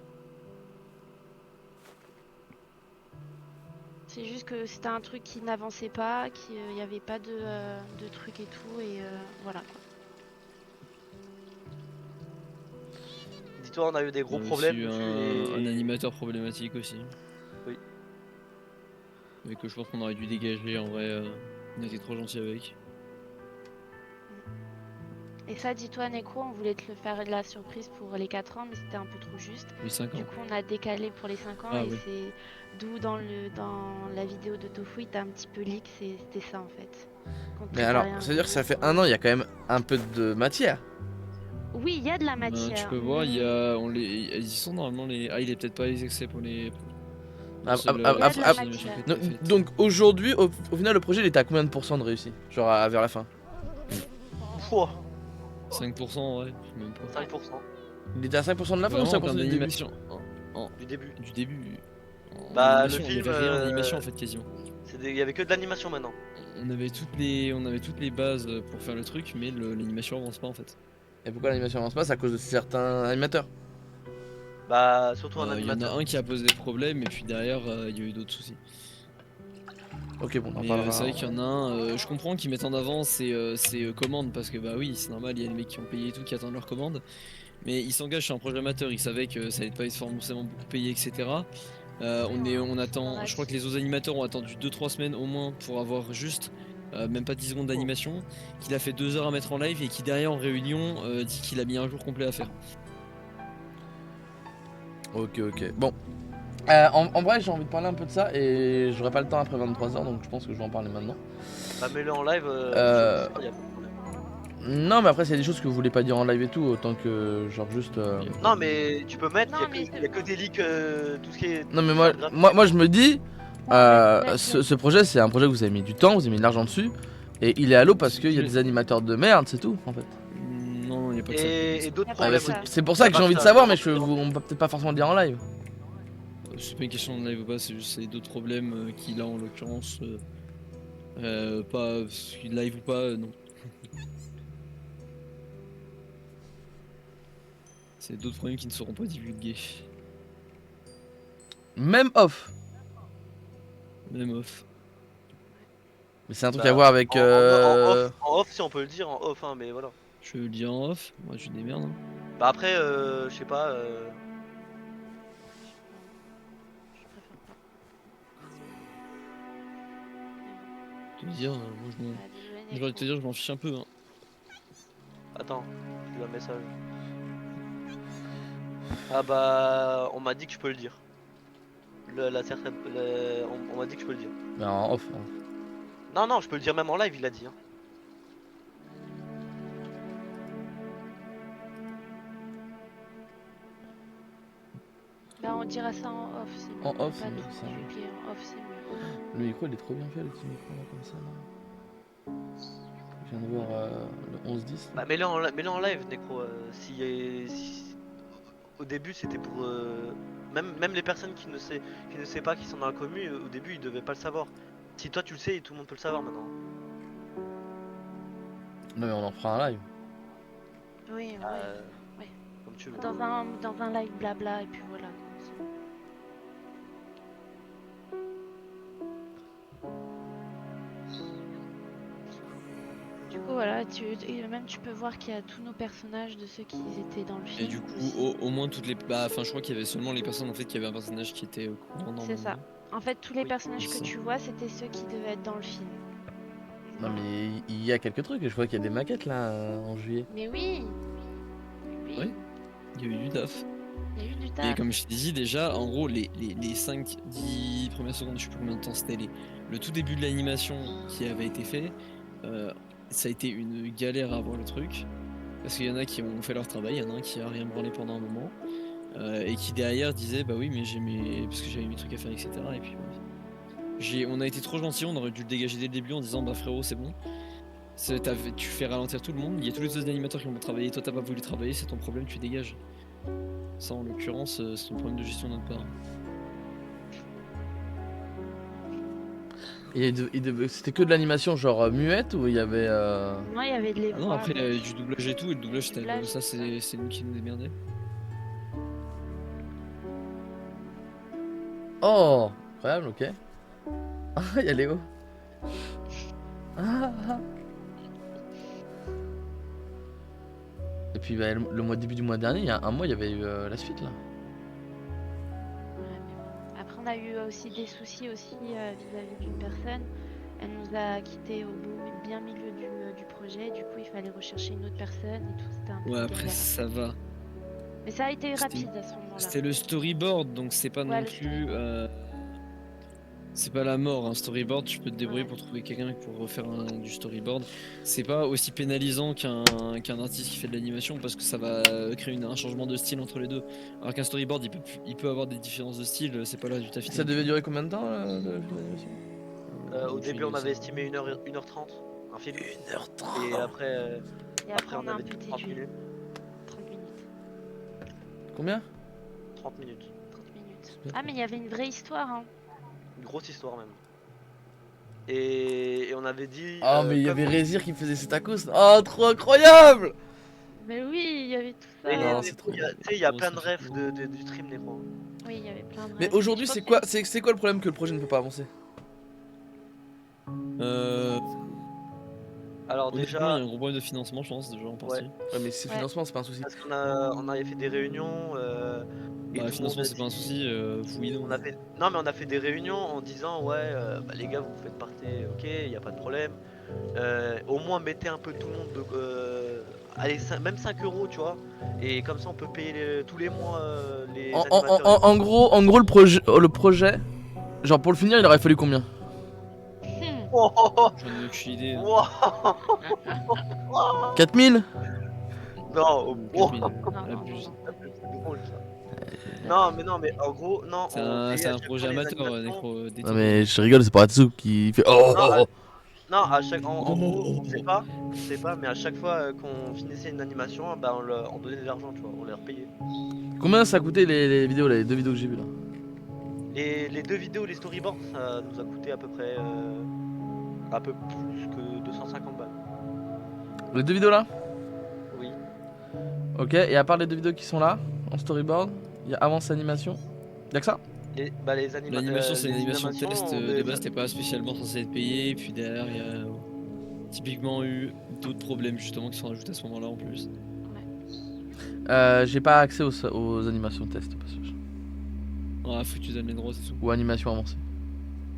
C'est juste que c'était un truc qui n'avançait pas, qu'il n'y avait pas de trucs et tout, et voilà quoi. Dis-toi, on a eu des gros On a problèmes aussi eu dessus un animateur problématique aussi. Oui. Mais que je pense qu'on aurait dû dégager en vrai. On était trop gentil avec. Et ça, dis-toi, Necro, on voulait te le faire de la surprise pour les 4 ans, mais c'était un peu trop juste. Les 5 ans. Du coup, on a décalé pour les 5 ans, Ah et oui. c'est d'où dans la vidéo de Tofu, il t'a un petit peu leak, c'était ça en fait. Qu'on te Mais alors, préparait un ça veut dire que ça vidéo fait un an, il y a quand même un peu de matière. Oui, il y a de la Ben, matière. tu peux voir, il y mais- a. Elles y sont normalement les. Ah, il est peut-être pas les accès pour les. Ah, seul, ah, Il y a de la animation matière. qui a été Donc, faite. donc aujourd'hui, au final, le projet il était à combien de pourcents de réussi? Genre vers la fin? Pouah, 5%, ouais, même pas. 5% Il était à 5% de la fin ou Vraiment, en 5% termes du début? d'animation. du début. Du début. En Bah, animation, le il y film, avait rien en animation en fait, quasiment. Il y avait que de l'animation maintenant. On avait toutes les bases pour faire le truc, mais l'animation avance pas en fait. Et pourquoi l'animation avance pas? C'est à cause de certains animateurs. Bah, surtout un Il y en a animateur. un qui a posé des problèmes, et puis derrière, il y a eu d'autres soucis. Ok, bon, on en Mais parlera. c'est vrai qu'il y en a un, je comprends qu'ils mettent en avant ces commandes, parce que bah oui, c'est normal, il y a des mecs qui ont payé et tout, qui attendent leurs commandes. Mais ils s'engagent sur un projet amateur, ils savaient que ça allait pas être forcément beaucoup payé, etc. On attend, je crois que les autres animateurs ont attendu 2-3 semaines au moins pour avoir juste même pas 10 secondes d'animation, qu'il a fait 2 heures à mettre en live et qui derrière en réunion dit qu'il a mis un jour complet à faire. Ok, ok. Bon. En vrai, j'ai envie de parler un peu de ça et j'aurai pas le temps après 23h, donc je pense que je vais en parler maintenant. Bah, mets-le en live, Euh, y a pas de problème. Non, mais après, s'il y a des choses que vous voulez pas dire en live et tout, autant que genre juste. Non, mais tu peux mettre, Non, mais y a que des leaks, tout ce qui est. Non, mais graphique. moi je me dis, Ouais, ce projet, c'est un projet que vous avez mis du temps, vous avez mis de l'argent dessus, et il est à l'eau parce qu'il y a des animateurs de merde, c'est tout en fait. Non, il y a pas que ça. Et d'autres Y a pas Ah, problèmes. que ça. c'est pour ça Y a que pas j'ai que envie de ça, savoir, y a mais pas que ça. on va peut-être pas forcément le dire en live. C'est pas une question de live ou pas, c'est juste c'est d'autres problèmes qu'il a en l'occurrence. Pas live ou pas, non. C'est d'autres problèmes qui ne seront pas divulgués. Même off. Même off. Mais c'est un truc Bah, à voir avec. En off, si on peut le dire, en off, hein, mais voilà. Je le dis en off, moi je démerde. Hein. Bah, après, je sais pas. Je préfère pas. Te dire, moi je m'en. Bah, désolé, J'ai envie de te dire, je m'en fiche un peu. Hein. Attends, je lui un message. Ah bah, on m'a dit que je peux le dire. On m'a dit que je peux le dire. Mais en off. Hein. Non, non, je peux le dire même en live, il a dit. Hein. Bah, on dira ça en off, c'est mieux. En off, Pas c'est de mieux, tout c'est mieux. divulguer, en off, c'est mieux. Le micro il est trop bien fait, le petit micro là, comme ça. Là. Je viens de voir le 11-10. là. Bah, mets-le en live, Necro. Si au début c'était pour. Même les personnes qui ne savent pas, qui sont dans la commune, au début ils devaient pas le savoir. Si toi tu le sais, tout le monde peut le savoir maintenant. Non, mais on en fera un live. Oui, Euh, ouais. Comme tu veux. Dans un live blabla, et puis voilà. Du coup, voilà, et même tu peux voir qu'il y a tous nos personnages de ceux qui étaient dans le film. Et du coup, aussi. au moins toutes les. Bah, enfin, je crois qu'il y avait seulement les personnes en fait qui avaient un personnage qui était au courant normalement. C'est ça. En fait, tous les Oui, personnages que c'est ça. tu vois, c'était ceux qui devaient être dans le film. Non, mais il y a quelques trucs, je vois qu'il y a des maquettes là en juillet. Mais oui. Oui. Ouais. Il y a eu du taf. Il y a eu du Et taf. comme je t'ai dit déjà, en gros, les 5-10 premières secondes, je sais plus combien de temps c'était, le tout début de l'animation qui avait été fait, ça a été une galère à avoir le truc. Parce qu'il y en a qui ont fait leur travail, il y en a un qui a rien branlé pendant un moment. Et qui derrière disait bah oui mais parce que j'avais mes trucs à faire etc. Et puis on a été trop gentils, on aurait dû le dégager dès le début en disant bah frérot c'est bon. Tu fais ralentir tout le monde, il y a tous les autres animateurs qui vont travailler, toi t'as pas voulu travailler, c'est ton problème, tu dégages. Ça en l'occurrence c'est un problème de gestion de notre part. Et c'était que de l'animation genre muette ou il y avait. Non, il y avait de les Ah non voix, après il y mais- avait du doublage et tout, et le doublage c'était Doublage. ça c'est nous qui nous démerdait. Oh, incroyable, ok. Ah, il y a Léo. Ah, ah. Et puis bah, début du mois dernier, il y a un mois, il y avait eu la suite là. Ouais, mais bon. Après, on a eu aussi des soucis aussi vis-à-vis d'une personne. Elle nous a quitté au bien milieu du projet. Du coup, il fallait rechercher une autre personne et tout. C'était un peu Ouais après galère. ça va. Mais ça a été C'était- rapide à ce moment-là. C'était le storyboard donc c'est pas Ouais, non le plus storyboard. c'est pas la mort, un storyboard, tu peux te débrouiller Ouais. pour trouver quelqu'un pour refaire du storyboard. C'est pas aussi pénalisant qu'un artiste qui fait de l'animation parce que ça va créer un changement de style entre les deux. Alors qu'un storyboard, il peut avoir des différences de style, c'est pas là du taf. Ça devait durer combien de temps l'animation? Au début, on avait estimé 1h30 un film. 1h30. Et après, Et après, après, on a un avait peu dit 30 déduit. minutes. 30 minutes. Combien? 30 minutes. 30 minutes. Ah, mais il y avait une vraie histoire, hein. Une grosse histoire même. Et on avait dit. Ah, mais il y comme- avait Rézir qui faisait ses tacos. Oh, trop incroyable! Mais oui, il y avait tout ça. Et Non, Nécro, c'est trop il y a- bien. tu sais, il y a Oh, plein ça de fait rêves trop. du stream Nécro. Oui, il y avait plein de Mais rêves. aujourd'hui, Je c'est pense quoi, que- c'est quoi le problème que le projet ne peut pas avancer? Alors Honnêtement, il y déjà, a un gros problème de financement, je pense, déjà en partie. Ouais, mais c'est le Ouais. financement, c'est pas un souci. parce on avait fait des réunions. Et Bah, tout le le financement, monde a c'est pas un dit- souci, fouillez On a fait... Non mais on a fait des réunions en disant ouais bah, les gars vous faites partie, ok, il n'y a pas de problème. Au moins mettez un peu tout le monde de... allez, même 5 euros tu vois. Et comme ça on peut payer tous les mois les animateurs. En gros, le projet, genre pour le finir, il aurait fallu combien? Oh, oh, oh, J'en ai aucune idée. Hein. wow. 4000? Non, oh, 4000, non, abuse. c'est drôle ça. Non mais en gros, non. C'est on payait un à chaque projet fois les amateur, animations. Necro. Non, détends-toi. mais je rigole, c'est pas Hatsu qui fait. Oh, oh, oh. Non, à chaque, en gros, on sait pas, mais à chaque fois qu'on finissait une animation, bah on donnait de l'argent, tu vois, on les repayait. Combien ça a coûté les vidéos, là, les 2 vidéos que j'ai vues là? Les deux vidéos, les storyboards, ça nous a coûté à peu près un peu plus que 250 balles. Les 2 vidéos là? Oui. Ok, et à part les 2 vidéos qui sont là, en storyboard, il y a avance animation. Y'a que ça? L'animation, c'est une animation animations, test. on De les- base, t'es pas spécialement censé être payé. Et puis derrière, il y a typiquement eu d'autres problèmes justement qui sont rajoutés à ce moment-là en plus. J'ai pas accès aux animations test au passage. Ah, faut que tu donnes les droits, c'est tout. Ou animation avancée.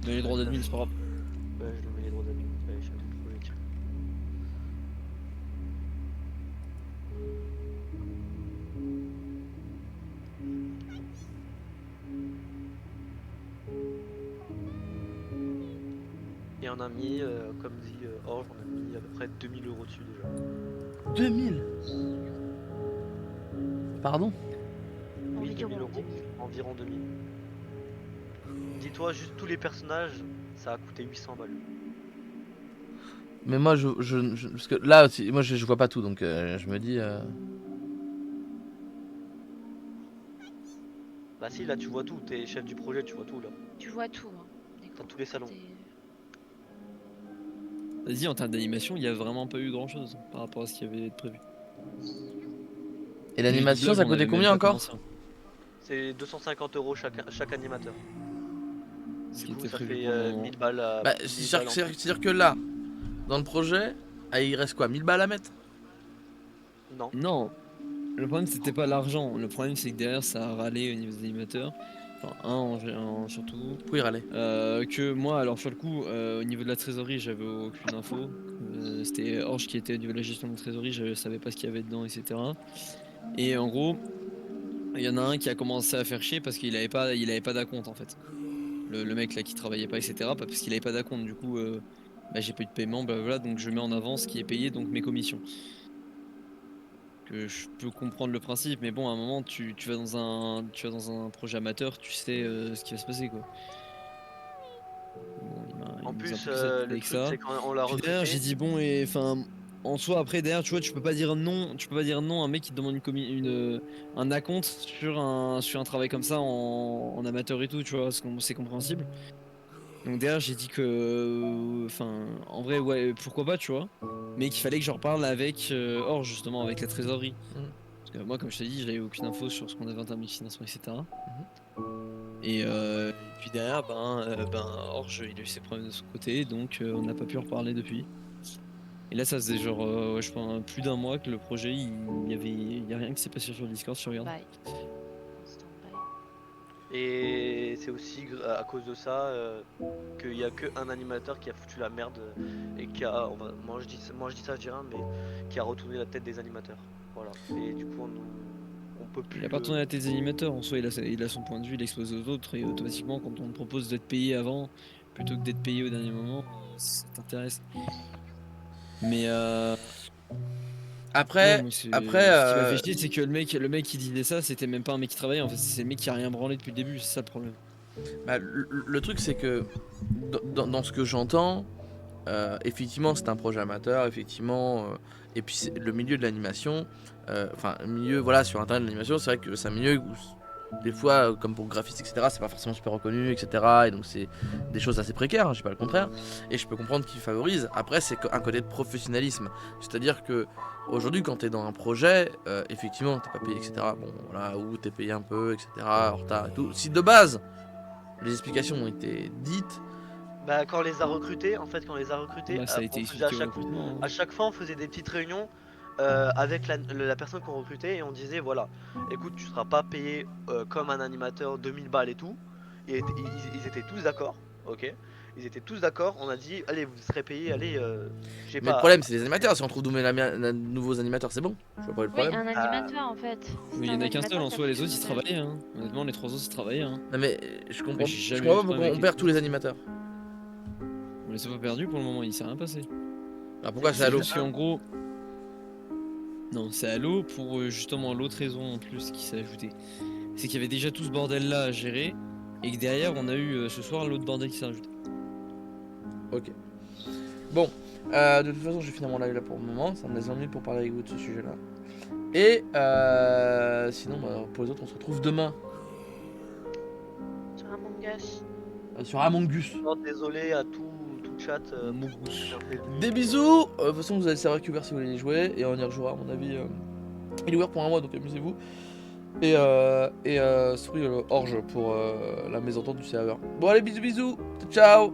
Mais les droits d'admin, c'est pas grave. Ouais, je mets les droits d'admin. Allez, chef de projet, tiens. Et on a mis, comme dit Orge, on a mis à peu près 2000 euros dessus déjà. 2000. Pardon? Oui, Environ 2000 euros. 2000. Environ 2000. Dis-toi, juste tous les personnages, ça a coûté 800 balles. Mais moi, parce que là, aussi, moi, je vois pas tout, donc je me dis. Bah si, là tu vois tout, t'es chef du projet, tu vois tout là. Tu vois tout. Hein. Dans tous les salons. Vas-y, en termes d'animation, il y a vraiment pas eu grand chose par rapport à ce qui avait été prévu. Et l'animation, ça coûtait combien encore? C'est 250 euros chaque animateur. Ce Du qui coup, était ça prévu fait pendant- 1000 balles à... Bah, 1000 c'est-à-dire balles en plus. c'est-à-dire que là, dans le projet, il reste quoi? 1000 balles à mettre? Non. Non, le problème c'était pas l'argent. Le problème c'est que derrière ça a râlé au niveau des animateurs. Enfin, surtout. Pourquoi il râlait? Que moi, alors sur le coup, au niveau de la trésorerie, j'avais aucune info. C'était Orge qui était au niveau de la gestion de la trésorerie, je savais pas ce qu'il y avait dedans, etc. Et en gros, il y en a un qui a commencé à faire chier parce qu'il avait pas d'acompte en fait. Le mec là qui travaillait pas, etc. Parce qu'il avait pas d'acompte, du coup, bah, j'ai pas eu de paiement, bah voilà, donc je mets en avant ce qui est payé, donc mes commissions. que je peux comprendre le principe, mais bon, à un moment, tu vas dans un projet amateur, tu sais ce qui va se passer, quoi. Bon, il En nous a plus, un peu plus le avec truc, ça. c'est quand on l'a Puis derrière, j'ai recruté. dit bon, et enfin, en soi, après, derrière, tu vois, tu peux pas dire non à un mec qui te demande un acompte sur un travail comme ça en amateur et tout, tu vois, c'est compréhensible. Donc derrière, j'ai dit que, enfin, en vrai, ouais, pourquoi pas, tu vois, mais qu'il fallait que j'en reparle avec Or, justement, avec la trésorerie. Mhm. Parce que moi, comme je t'ai dit, j'avais aucune info sur ce qu'on avait en termes de financement, etc. Et puis derrière, Orge, il a eu ses problèmes de son côté, donc on n'a pas pu en reparler depuis. Et là, ça faisait genre, ouais, je pense, plus d'un mois que le projet, il y a rien qui s'est passé sur le Discord, si tu regardes. Bye. En stand-by. Et c'est aussi à cause de ça qu'il y a qu'un animateur qui a foutu la merde et qui a, moi je dis ça, je dis rien, mais qui a retourné la tête des animateurs. Voilà. Et du coup, on peut plus. Il a pas retourné la tête des animateurs, en soi, il a son point de vue, il expose aux autres, et automatiquement, quand on te propose d'être payé avant, plutôt que d'être payé au dernier moment, ça t'intéresse. Mais Après, non, moi, après, ce qui m'a fait chier, c'est que le mec qui disait ça, c'était même pas un mec qui travaillait, en fait, c'est le mec qui a rien branlé depuis le début, c'est ça le problème. bah, le truc c'est que dans ce que j'entends, effectivement c'est un projet amateur, effectivement, et puis le milieu de l'animation, enfin le milieu, voilà, sur internet de l'animation, c'est vrai que c'est un milieu où des fois, comme pour graphiste, etc., c'est pas forcément super reconnu, etc., et donc c'est des choses assez précaires, hein, je dis pas le contraire, et je peux comprendre qu'ils favorisent. Après, c'est un côté de professionnalisme, c'est-à-dire que aujourd'hui, quand t'es dans un projet, effectivement, t'es pas payé, etc., bon, voilà, ou t'es payé un peu, etc., en retard et tout. Si de base, les explications ont été dites. Bah, quand on les a recrutés, en fait, quand on les a recrutés, Bah, ça a été on faisait expliqué au recrutement. Hein. à chaque fois, on faisait des petites réunions avec la personne qu'on recrutait et on disait voilà, écoute, tu seras pas payé comme un animateur 2000 balles et tout. Et ils étaient tous d'accord, ok. Ils étaient tous d'accord. On a dit allez, vous serez payé, allez, je sais Mais le pas. problème, c'est les animateurs. Si on trouve nouveaux animateurs, c'est bon. Je vois pas le Oui, problème. un animateur en fait. Mais il y en a qu'un seul en soi, les autres ils ils travaillaient. Hein. Honnêtement, les 3 autres ils travaillaient. Hein. Non, mais je comprends, j'ai je jamais comprends eu pas de pourquoi problème on avec perd les tous les animateurs. On les a pas perdus pour le moment, il s'est rien passé. Alors pourquoi c'est C'est à l'eau? juste qu'en gros. Non, c'est à l'eau pour justement l'autre raison en plus qui s'est ajoutée. C'est qu'il y avait déjà tout ce bordel là à gérer et que derrière on a eu ce soir l'autre bordel qui s'est ajouté. Ok. Bon, de toute façon, je vais finir mon live là pour le moment. Ça me laisse 20 minutes pour parler avec vous de ce sujet là. Et sinon, bah, pour les autres, on se retrouve demain Sur Among Us. sur Among Us. Non, désolé à tout chat. Des bisous. De toute façon, vous avez le serveur qui est ouvert si vous voulez y jouer. Et on y rejouera, à mon avis. Il est ouvert pour un mois, donc amusez-vous. Et Orge pour la mésentente du serveur. Bon, allez, bisous, bisous. Ciao.